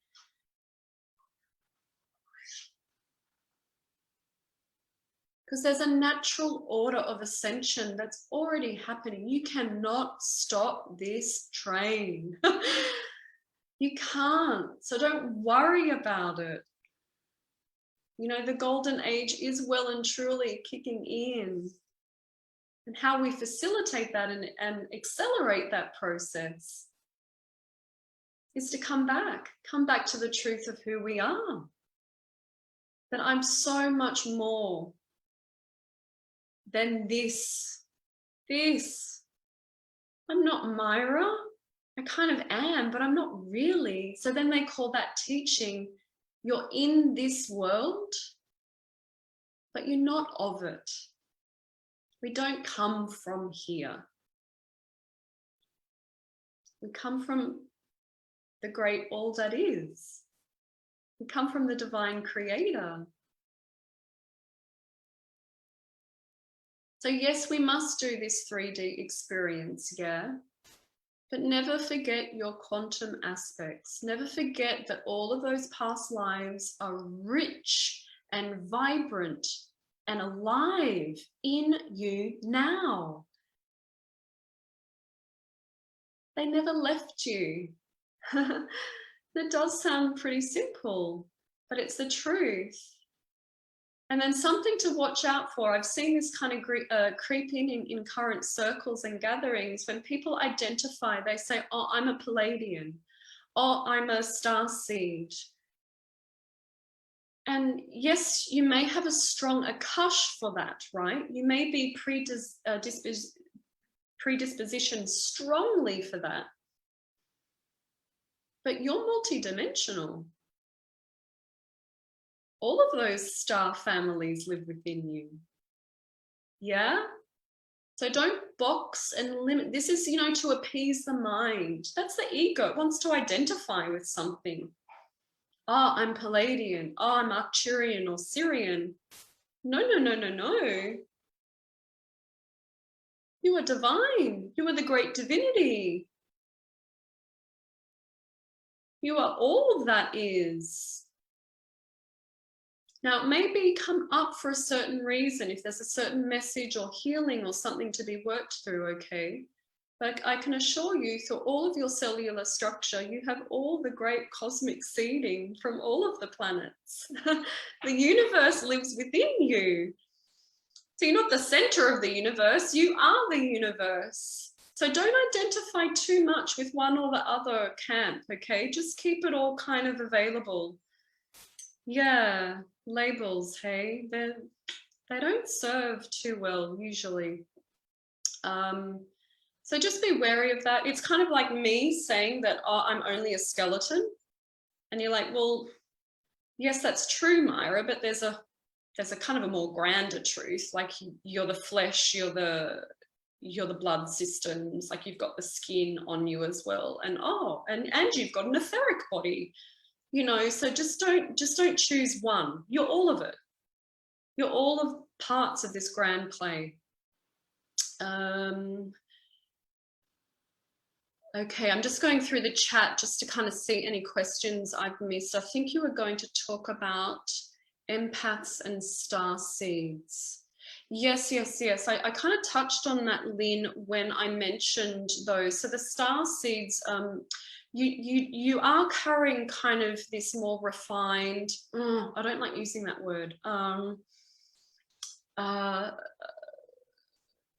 Because there's a natural order of ascension that's already happening. You cannot stop this train. You can't. So don't worry about it. You know, the golden age is well and truly kicking in. And how we facilitate that and accelerate that process is to come back to the truth of who we are. That I'm so much more than this. I'm not Myra. I kind of am, but I'm not really. So then they call that teaching, you're in this world, but you're not of it. We don't come from here. We come from the great all that is. We come from the divine creator. So yes, we must do this 3D experience, yeah? But never forget your quantum aspects. Never forget that all of those past lives are rich and vibrant and alive in you now. They never left you. That does sound pretty simple, but it's the truth. And then something to watch out for. I've seen this kind of creep in current circles and gatherings. When people identify, they say, oh, I'm a Palladian. Oh, I'm a star seed. And yes, you may have a strong Akash for that, right? You may be predispositioned strongly for that. But you're multidimensional. All of those star families live within you. Yeah? So don't box and limit. This is, you know, to appease the mind. That's the ego. It wants to identify with something. Oh, I'm Palladian. Oh, I'm Arcturian or Syrian. No, no, no, no, no. You are divine. You are the great divinity. You are all that is. Now, it may come up for a certain reason, if there's a certain message or healing or something to be worked through, okay? But I can assure you, through all of your cellular structure, you have all the great cosmic seeding from all of the planets. The universe lives within you. So you're not the center of the universe, you are the universe. So don't identify too much with one or the other camp, okay? Just keep it all kind of available. Yeah, labels, hey, they don't serve too well usually. So just be wary of that. It's kind of like me saying that, oh, I'm only a skeleton. And you're like, well, yes, that's true, Myra, but there's a kind of a more grander truth. Like you're the flesh, you're the blood systems, like you've got the skin on you as well. And and you've got an etheric body. You know, so just don't choose one. You're all of it. You're all of parts of this grand play. Okay, I'm just going through the chat just to kind of see any questions I've missed. I think you were going to talk about empaths and star seeds. Yes. I kind of touched on that, Lynn, when I mentioned those. So the star seeds, you are carrying kind of this more refined, I don't like using that word.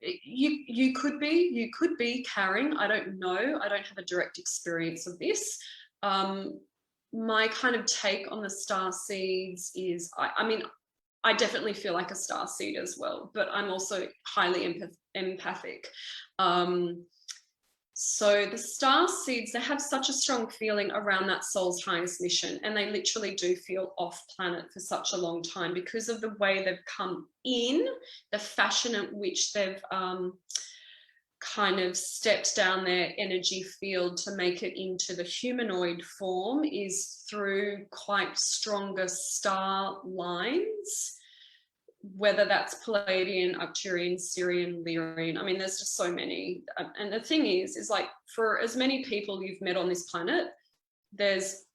You could be carrying, I don't know, I don't have a direct experience of this. My kind of take on the star seeds is, I mean, I definitely feel like a star seed as well, but I'm also highly empathic. So the star seeds, they have such a strong feeling around that soul's highest mission, and they literally do feel off planet for such a long time because of the way they've come in, the fashion in which they've kind of stepped down their energy field to make it into the humanoid form is through quite stronger star lines, whether that's Palladian, Arcturian, Syrian, Lyrian. I mean, there's just so many. And the thing is like, for as many people you've met on this planet, there's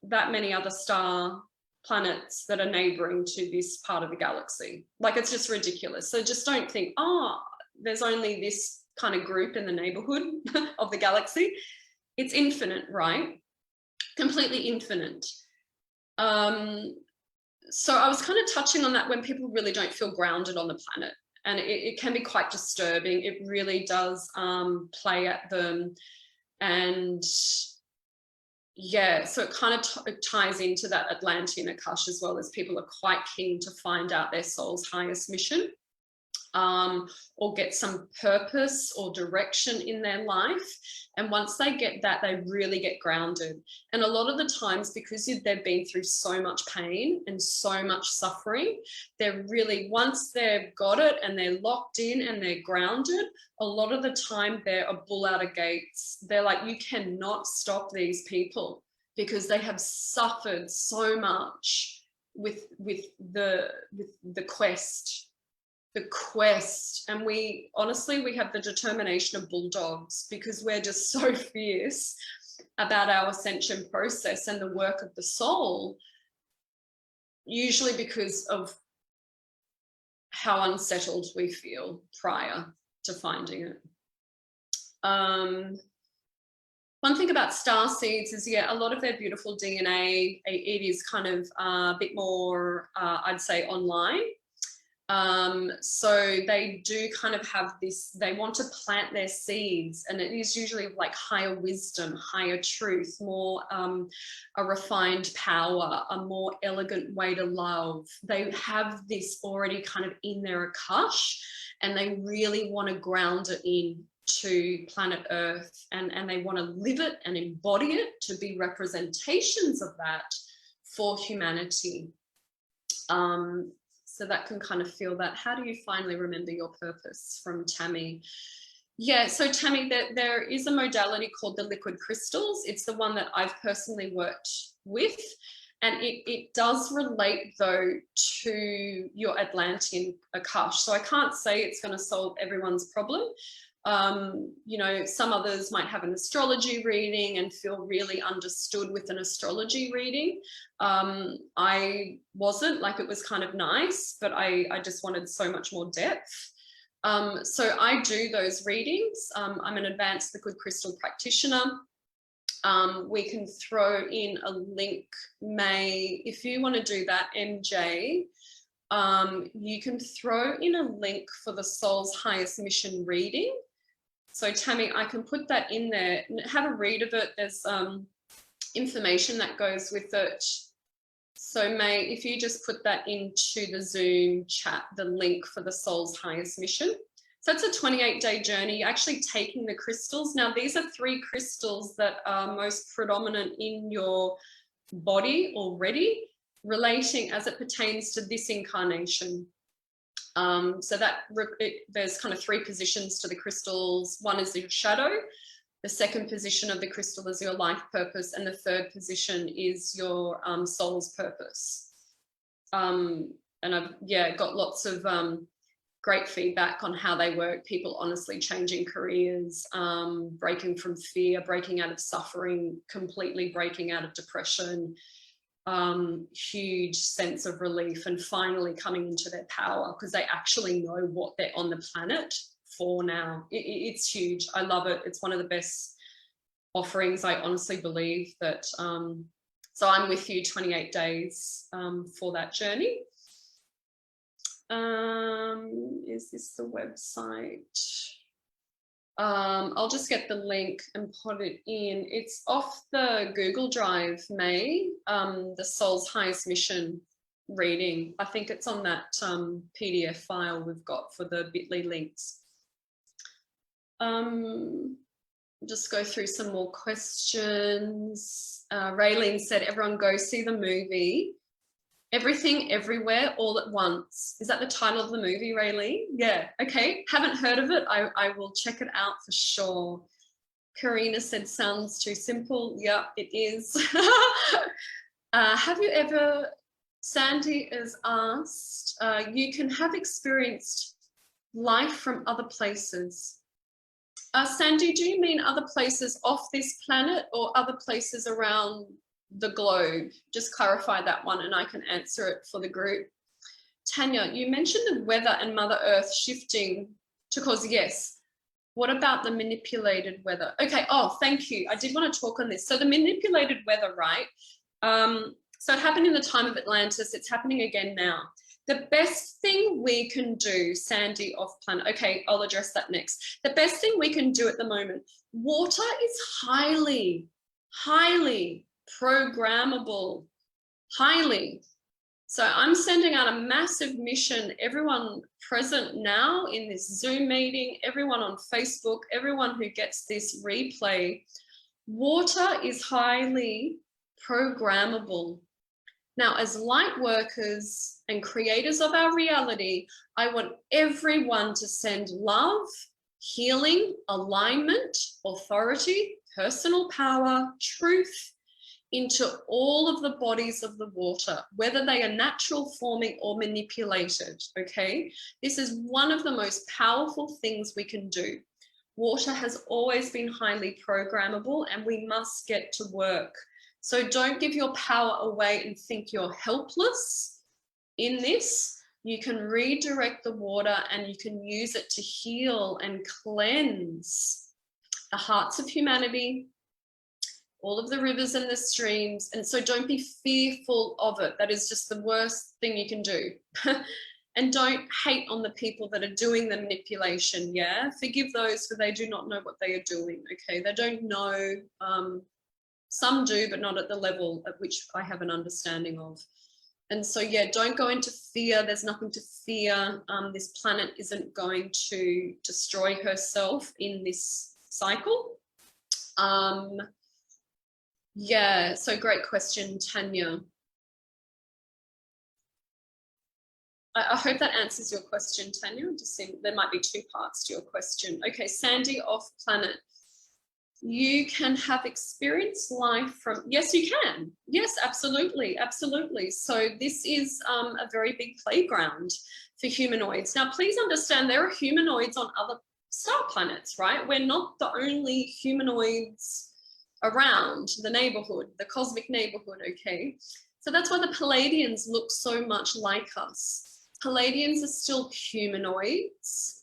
that many other star planets that are neighboring to this part of the galaxy. Like, it's just ridiculous. So just don't think, oh, there's only this kind of group in the neighborhood of the galaxy. It's infinite, right? Completely infinite. So I was kind of touching on that when people really don't feel grounded on the planet, and it can be quite disturbing. It really does play at them. And yeah, so it kind of ties into that Atlantean Akash as well, as people are quite keen to find out their soul's highest mission, or get some purpose or direction in their life. And once they get that, they really get grounded. And a lot of the times, because they've been through so much pain and so much suffering, they're really, once they've got it and they're locked in and they're grounded, a lot of the time they're a bull out of gates. They're like, you cannot stop these people because they have suffered so much with the quest the quest, and we honestly, we have the determination of bulldogs because we're just so fierce about our ascension process and the work of the soul, usually because of how unsettled we feel prior to finding it. One thing about star seeds is, yeah, a lot of their beautiful DNA, it is kind of a bit more, I'd say, online. So they do kind of have this, they want to plant their seeds, and it is usually like higher wisdom, higher truth, more a refined power, a more elegant way to love. They have this already kind of in their Akash, and they really want to ground it in to planet Earth, and they want to live it and embody it to be representations of that for humanity. So that can kind of feel that. How do you finally remember your purpose? From Tammy. Yeah, so Tammy, there is a modality called the liquid crystals. It's the one that I've personally worked with, and it does relate though to your Atlantean Akash. So I can't say it's going to solve everyone's problem. You know, some others might have an astrology reading and feel really understood with an astrology reading. I wasn't, like, it was kind of nice, but I just wanted so much more depth. So I do those readings. I'm an advanced liquid crystal practitioner. We can throw in a link, May, if you want to do that, MJ. You can throw in a link for the Soul's Highest Mission reading. So Tammy, I can put that in there and have a read of it. There's information that goes with it. So May, if you just put that into the Zoom chat, the link for the Soul's Highest Mission. So it's a 28-day journey. You're actually taking the crystals. Now, these are 3 crystals that are most predominant in your body already, relating as it pertains to this incarnation. So that there's kind of 3 positions to the crystals. One is your shadow, the second position of the crystal is your life purpose, and the third position is your soul's purpose. And I've, yeah, got lots of great feedback on how they work. People honestly changing careers, breaking from fear, breaking out of suffering, completely breaking out of depression. Huge sense of relief and finally coming into their power because they actually know what they're on the planet for now. It's huge. I love it. It's one of the best offerings. I honestly believe that. So I'm with you 28 days for that journey. Is this the website? I'll just get the link and put it in. It's off the Google Drive, May, the Soul's Highest Mission reading. I think it's on that PDF file we've got for the bit.ly links. Just go through some more questions. Raylene said, everyone go see the movie. Everything, Everywhere, All at Once. Is that the title of the movie, Raylene? Yeah, okay. Haven't heard of it. I will check it out for sure. Karina said, sounds too simple. Yeah, it is. Have you ever, Sandy has asked, you can have experienced life from other places. Sandy, do you mean other places off this planet or other places around the globe? Just clarify that one and I can answer it for the group. Tanya, you mentioned the weather and Mother Earth shifting to cause, yes. What about the manipulated weather? Okay, oh, thank you. I did want to talk on this. So the manipulated weather, right? So it happened in the time of Atlantis. It's happening again now. The best thing we can do, Sandy off planet, okay, I'll address that next. The best thing we can do at the moment, water is highly programmable, highly. So I'm sending out a massive mission, everyone present now in this Zoom meeting, everyone on Facebook, everyone who gets this replay, water is highly programmable. Now, as light workers and creators of our reality, I want everyone to send love, healing, alignment, authority, personal power, truth, into all of the bodies of the water, whether they are natural forming or manipulated, okay? This is one of the most powerful things we can do. Water has always been highly programmable, and we must get to work. So don't give your power away and think you're helpless in this. You can redirect the water and you can use it to heal and cleanse the hearts of humanity, all of the rivers and the streams. And so don't be fearful of it. That is just the worst thing you can do. And don't hate on the people that are doing the manipulation, yeah? Forgive those, for they do not know what they are doing, okay? They don't know. Some do, but not at the level at which I have an understanding of. And so, yeah, don't go into fear. There's nothing to fear. This planet isn't going to destroy herself in this cycle. Yeah, so great question, Tanya. I hope that answers your question, Tanya. Just seeing, there might be two parts to your question. Okay, Sandy off planet. You can have experienced life from, yes, you can. Yes, absolutely, absolutely. So this is a very big playground for humanoids. Now, please understand there are humanoids on other star planets, right? We're not the only humanoids around the neighborhood, the cosmic neighborhood, okay? So that's why the Palladians look so much like us. Palladians are still humanoids.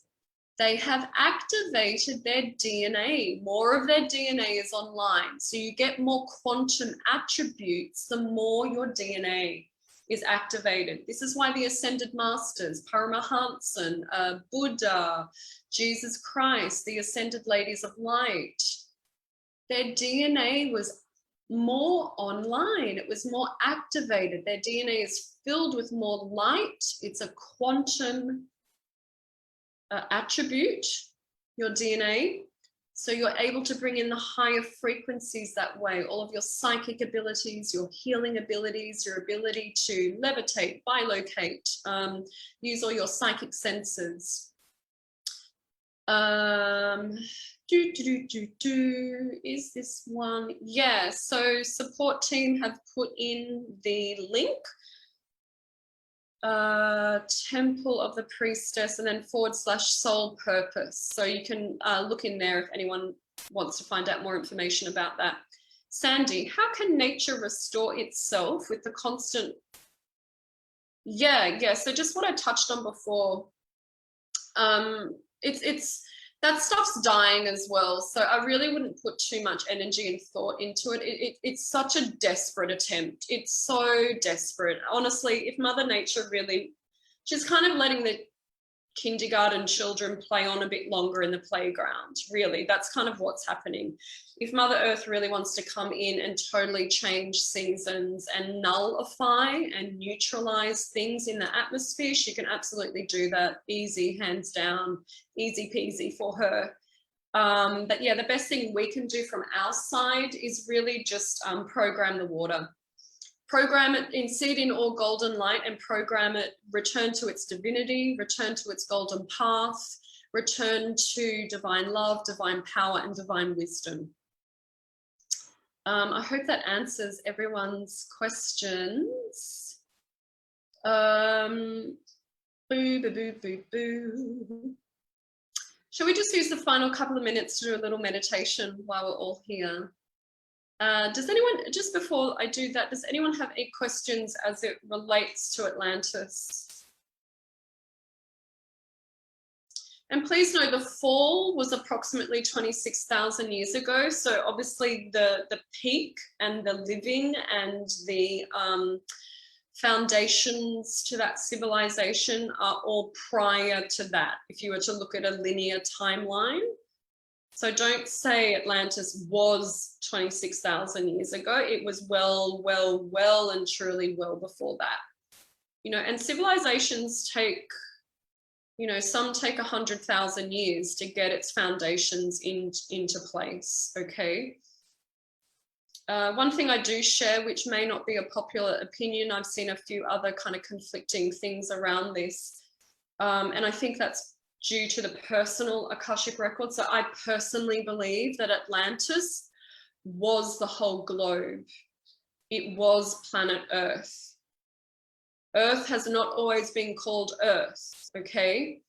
They have activated their DNA. More of their DNA is online. So you get more quantum attributes the more your DNA is activated. This is why the Ascended Masters, Paramahansan, Buddha, Jesus Christ, the Ascended Ladies of Light, their DNA was more online. It was more activated. Their DNA is filled with more light. It's a quantum attribute, your DNA. So you're able to bring in the higher frequencies that way, all of your psychic abilities, your healing abilities, your ability to levitate, bilocate, use all your psychic senses. Is this one? Yeah, so support team have put in the link. Temple of the Priestess, and then / soul purpose. So you can look in there if anyone wants to find out more information about that. Sandy, how can nature restore itself with the constant? Yeah. So just what I touched on before. It's that stuff's dying as well. So I really wouldn't put too much energy and thought into it. It's such a desperate attempt. It's so desperate. Honestly, if Mother Nature really, she's kind of letting the kindergarten children play on a bit longer in the playground, really. That's kind of what's happening. If Mother Earth really wants to come in and totally change seasons and nullify and neutralize things in the atmosphere, she can absolutely do that. Easy, hands down, easy peasy for her. But yeah, the best thing we can do from our side is really just program the water. Program it, seed in all golden light, and program it, return to its divinity, return to its golden path, return to divine love, divine power, and divine wisdom. I hope that answers everyone's questions. Boo, boo, boo, boo, boo. Shall we just use the final couple of minutes to do a little meditation while we're all here? Does anyone, just before I do that, does anyone have any questions as it relates to Atlantis? And please know the fall was approximately 26,000 years ago. So obviously the peak and the living and the foundations to that civilization are all prior to that, if you were to look at a linear timeline. So don't say Atlantis was 26,000 years ago. It was well and truly well before that. You know, and civilizations take, you know, some take 100,000 years to get its foundations into place, okay? One thing I do share, which may not be a popular opinion, I've seen a few other kind of conflicting things around this, and I think that's due to the personal Akashic record. So I personally believe that Atlantis was the whole globe. it was planet Earth. Earth has not always been called Earth, okay?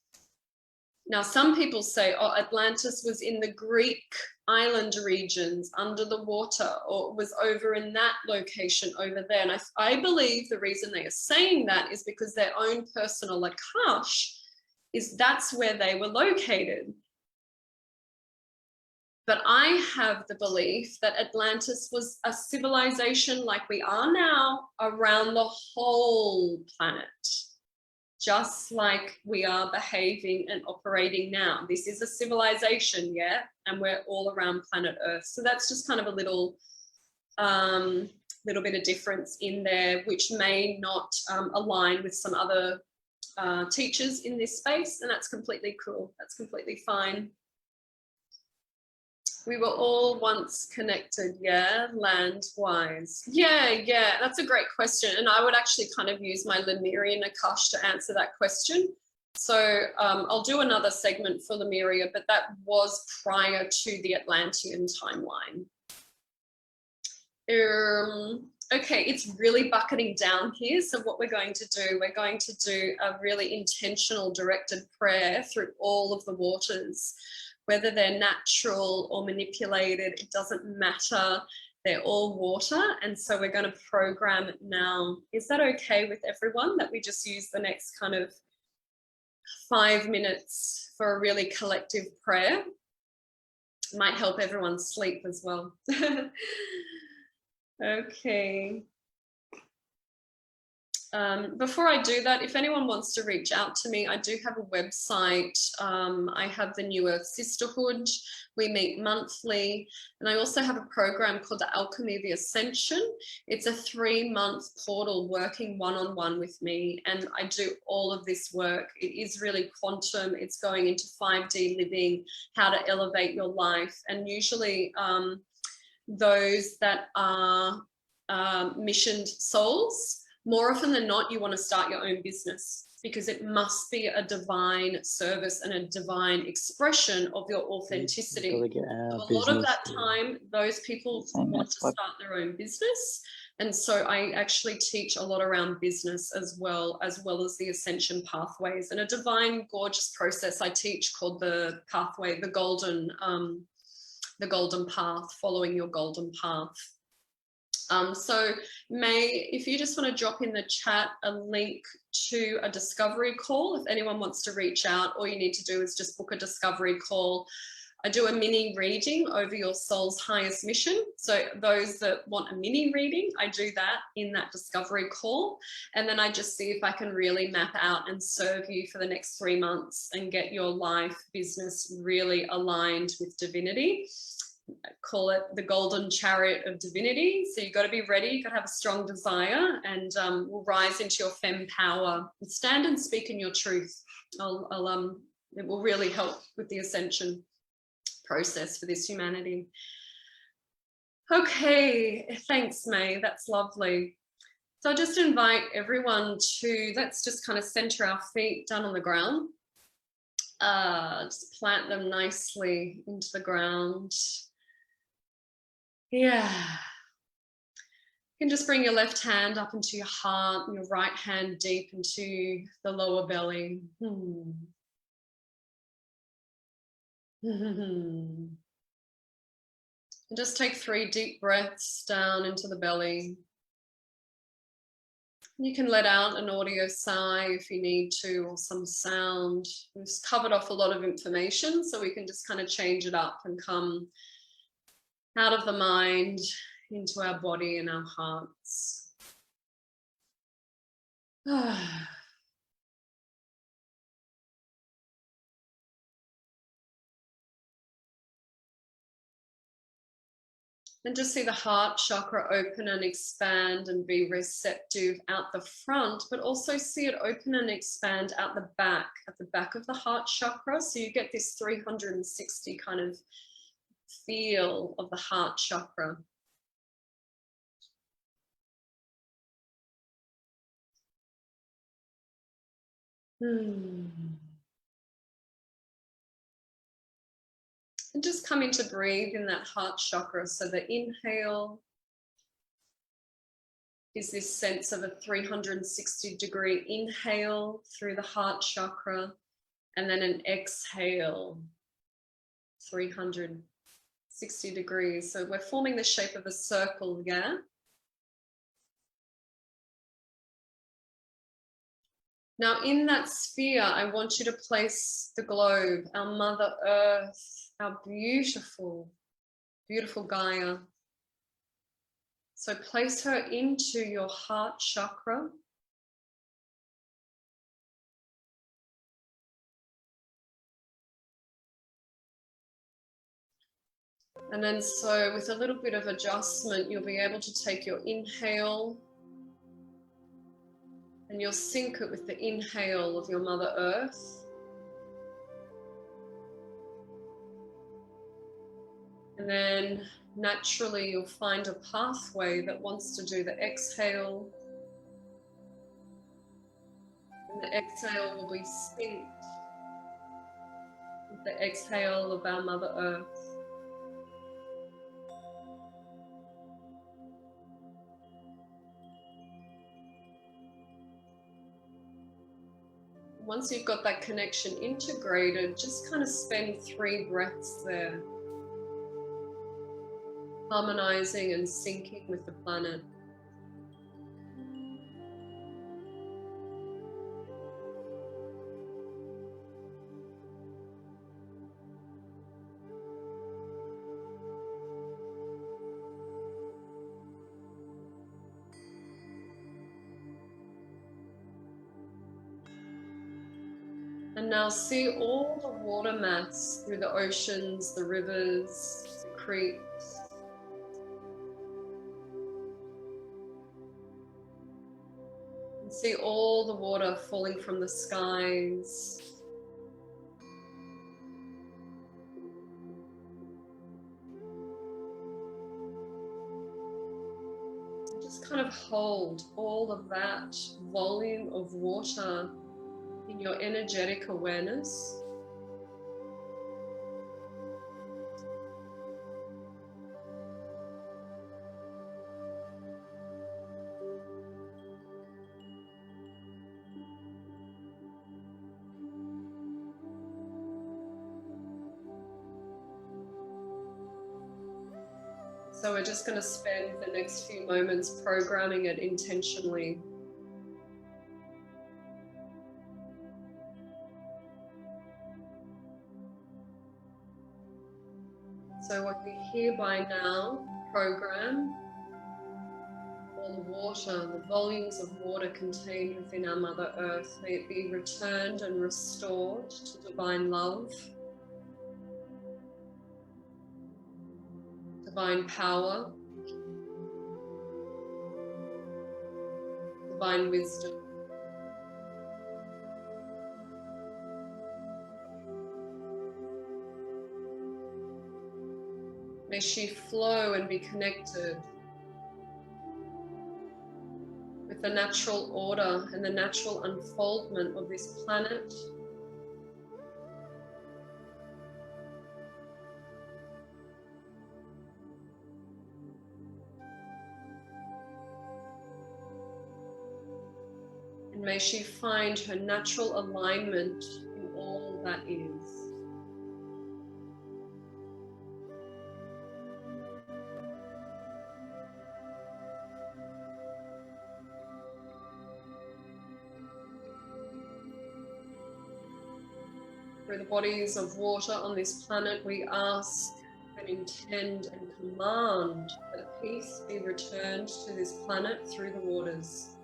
Now, some people say, oh, Atlantis was in the Greek island regions under the water, or it was over in that location over there. And I believe the reason they are saying that is because their own personal Akash is that's where they were located. But I have the belief that Atlantis was a civilization like we are now around the whole planet, just like we are behaving and operating now. This is a civilization, yeah, and we're all around planet Earth. So that's just kind of a little bit of difference in there, which may not align with some other teachers in this space, and that's completely cool. That's completely fine. We were all once connected, yeah, land-wise. Yeah, that's a great question. And I would actually kind of use my Lemurian Akash to answer that question. So I'll do another segment for Lemuria, but that was prior to the Atlantean timeline. Okay, it's really bucketing down here. So what we're going to do, we're going to do a really intentional directed prayer through all of the waters. Whether they're natural or manipulated, it doesn't matter. They're all water. And so we're going to program it now. Is that okay with everyone that we just use the next kind of 5 minutes for a really collective prayer? It might help everyone sleep as well. Okay. Before I do that, if anyone wants to reach out to me, I do have a website. I have the New Earth Sisterhood. We meet monthly. And I also have a program called the Alchemy of the Ascension. It's a 3-month portal working one-on-one with me. And I do all of this work. It is really quantum. It's going into 5D living, how to elevate your life. And usually those that are missioned souls, more often than not, you want to start your own business because it must be a divine service and a divine expression of your authenticity. So a lot of that time, those people want to start their own business. And so I actually teach a lot around business as well as the ascension pathways and a divine, gorgeous process I teach called the pathway, the golden path, following your golden path. So May, if you just want to drop in the chat a link to a discovery call, if anyone wants to reach out, all you need to do is just book a discovery call. I do a mini reading over your soul's highest mission. So those that want a mini reading, I do that in that discovery call. And then I just see if I can really map out and serve you for the next 3 months and get your life, business really aligned with divinity. I call it the golden chariot of divinity. So you've got to be ready, you've got to have a strong desire, and we'll rise into your femme power and stand and speak in your truth. It will really help with the ascension process for this humanity. Okay, thanks, May, that's lovely. So I just invite everyone to, let's just kind of center our feet down on the ground. Just plant them nicely into the ground. Yeah. You can just bring your left hand up into your heart and your right hand deep into the lower belly. And just take 3 deep breaths down into the belly. You can let out an audio sigh if you need to, or some sound. We've covered off a lot of information, so we can just kind of change it up and come out of the mind into our body and our hearts. And just see the heart chakra open and expand and be receptive out the front, but also see it open and expand out the back, at the back of the heart chakra. So you get this 360 kind of feel of the heart chakra. And just coming to breathe in that heart chakra. So the inhale is this sense of a 360-degree inhale through the heart chakra, and then an exhale, 360 degrees. So we're forming the shape of a circle, yeah? Now in that sphere, I want you to place the globe, our Mother Earth, our beautiful, beautiful Gaia. So place her into your heart chakra. And then so with a little bit of adjustment, you'll be able to take your inhale and you'll sync it with the inhale of your Mother Earth. And then naturally you'll find a pathway that wants to do the exhale. And the exhale will be synced with the exhale of our Mother Earth. Once you've got that connection integrated, just kind of spend 3 breaths there, harmonizing and syncing with the planet. And now see all the water mass through the oceans, the rivers, the creeks. And see all the water falling from the skies. And just kind of hold all of that volume of water in your energetic awareness. So we're just going to spend the next few moments programming it intentionally. So what we hereby now program all the water, the volumes of water contained within our Mother Earth, may it be returned and restored to divine love, divine power, divine wisdom. May she flow and be connected with the natural order and the natural unfoldment of this planet. And may she find her natural alignment in all that is. Through the bodies of water on this planet, we ask and intend and command that peace be returned to this planet through the waters.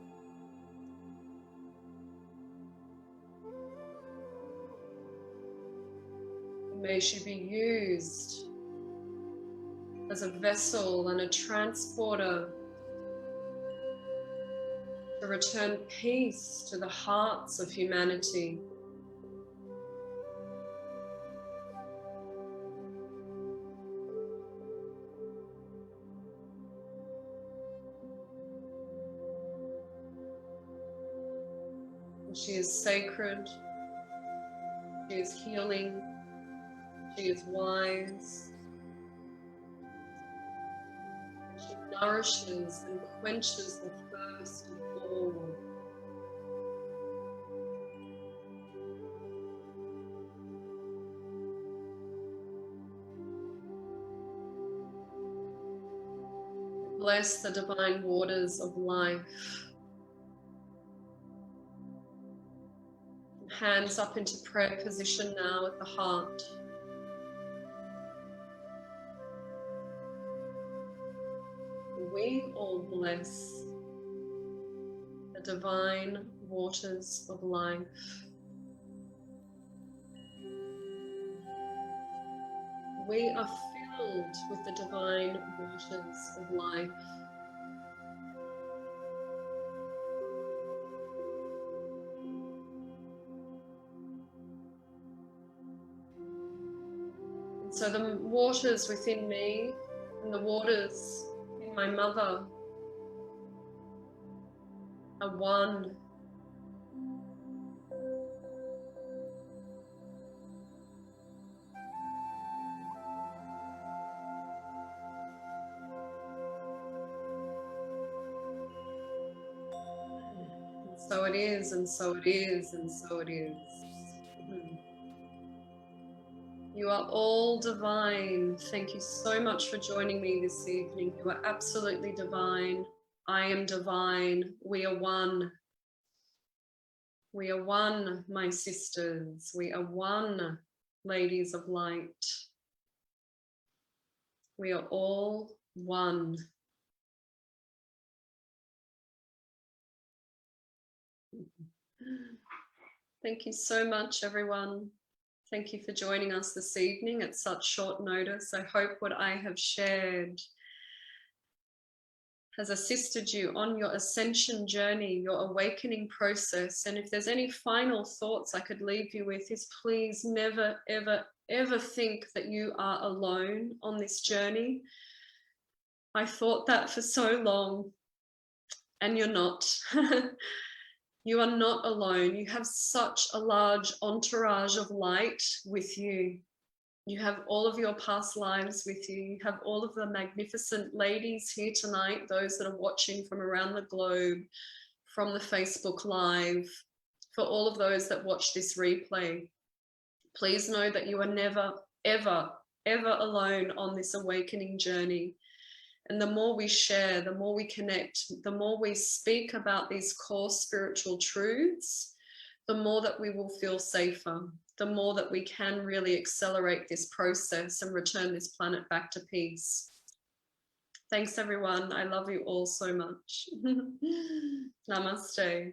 May she be used as a vessel and a transporter to return peace to the hearts of humanity. She is sacred, she is healing, she is wise, she nourishes and quenches the Bless the divine waters of life. Hands up into prayer position now at the heart. We all bless the divine waters of life. We are filled with the divine waters of life. And so the waters within me and the waters in my mother are one. So it is, and so it is, and so it is. You are all divine. Thank you so much for joining me this evening. You are absolutely divine. I am divine. We are one. We are one, my sisters. We are one, ladies of light. We are all one. Thank you so much, everyone. Thank you for joining us this evening at such short notice. I hope what I have shared has assisted you on your ascension journey, your awakening process. And if there's any final thoughts I could leave you with is please never, ever, ever think that you are alone on this journey. I thought that for so long, and you're not. You are not alone. You have such a large entourage of light with you. You have all of your past lives with you. You have all of the magnificent ladies here tonight, those that are watching from around the globe, from the Facebook Live, for all of those that watch this replay. Please know that you are never, ever, ever alone on this awakening journey. And the more we share, the more we connect, the more we speak about these core spiritual truths, the more that we will feel safer, the more that we can really accelerate this process and return this planet back to peace. Thanks, everyone. I love you all so much. Namaste.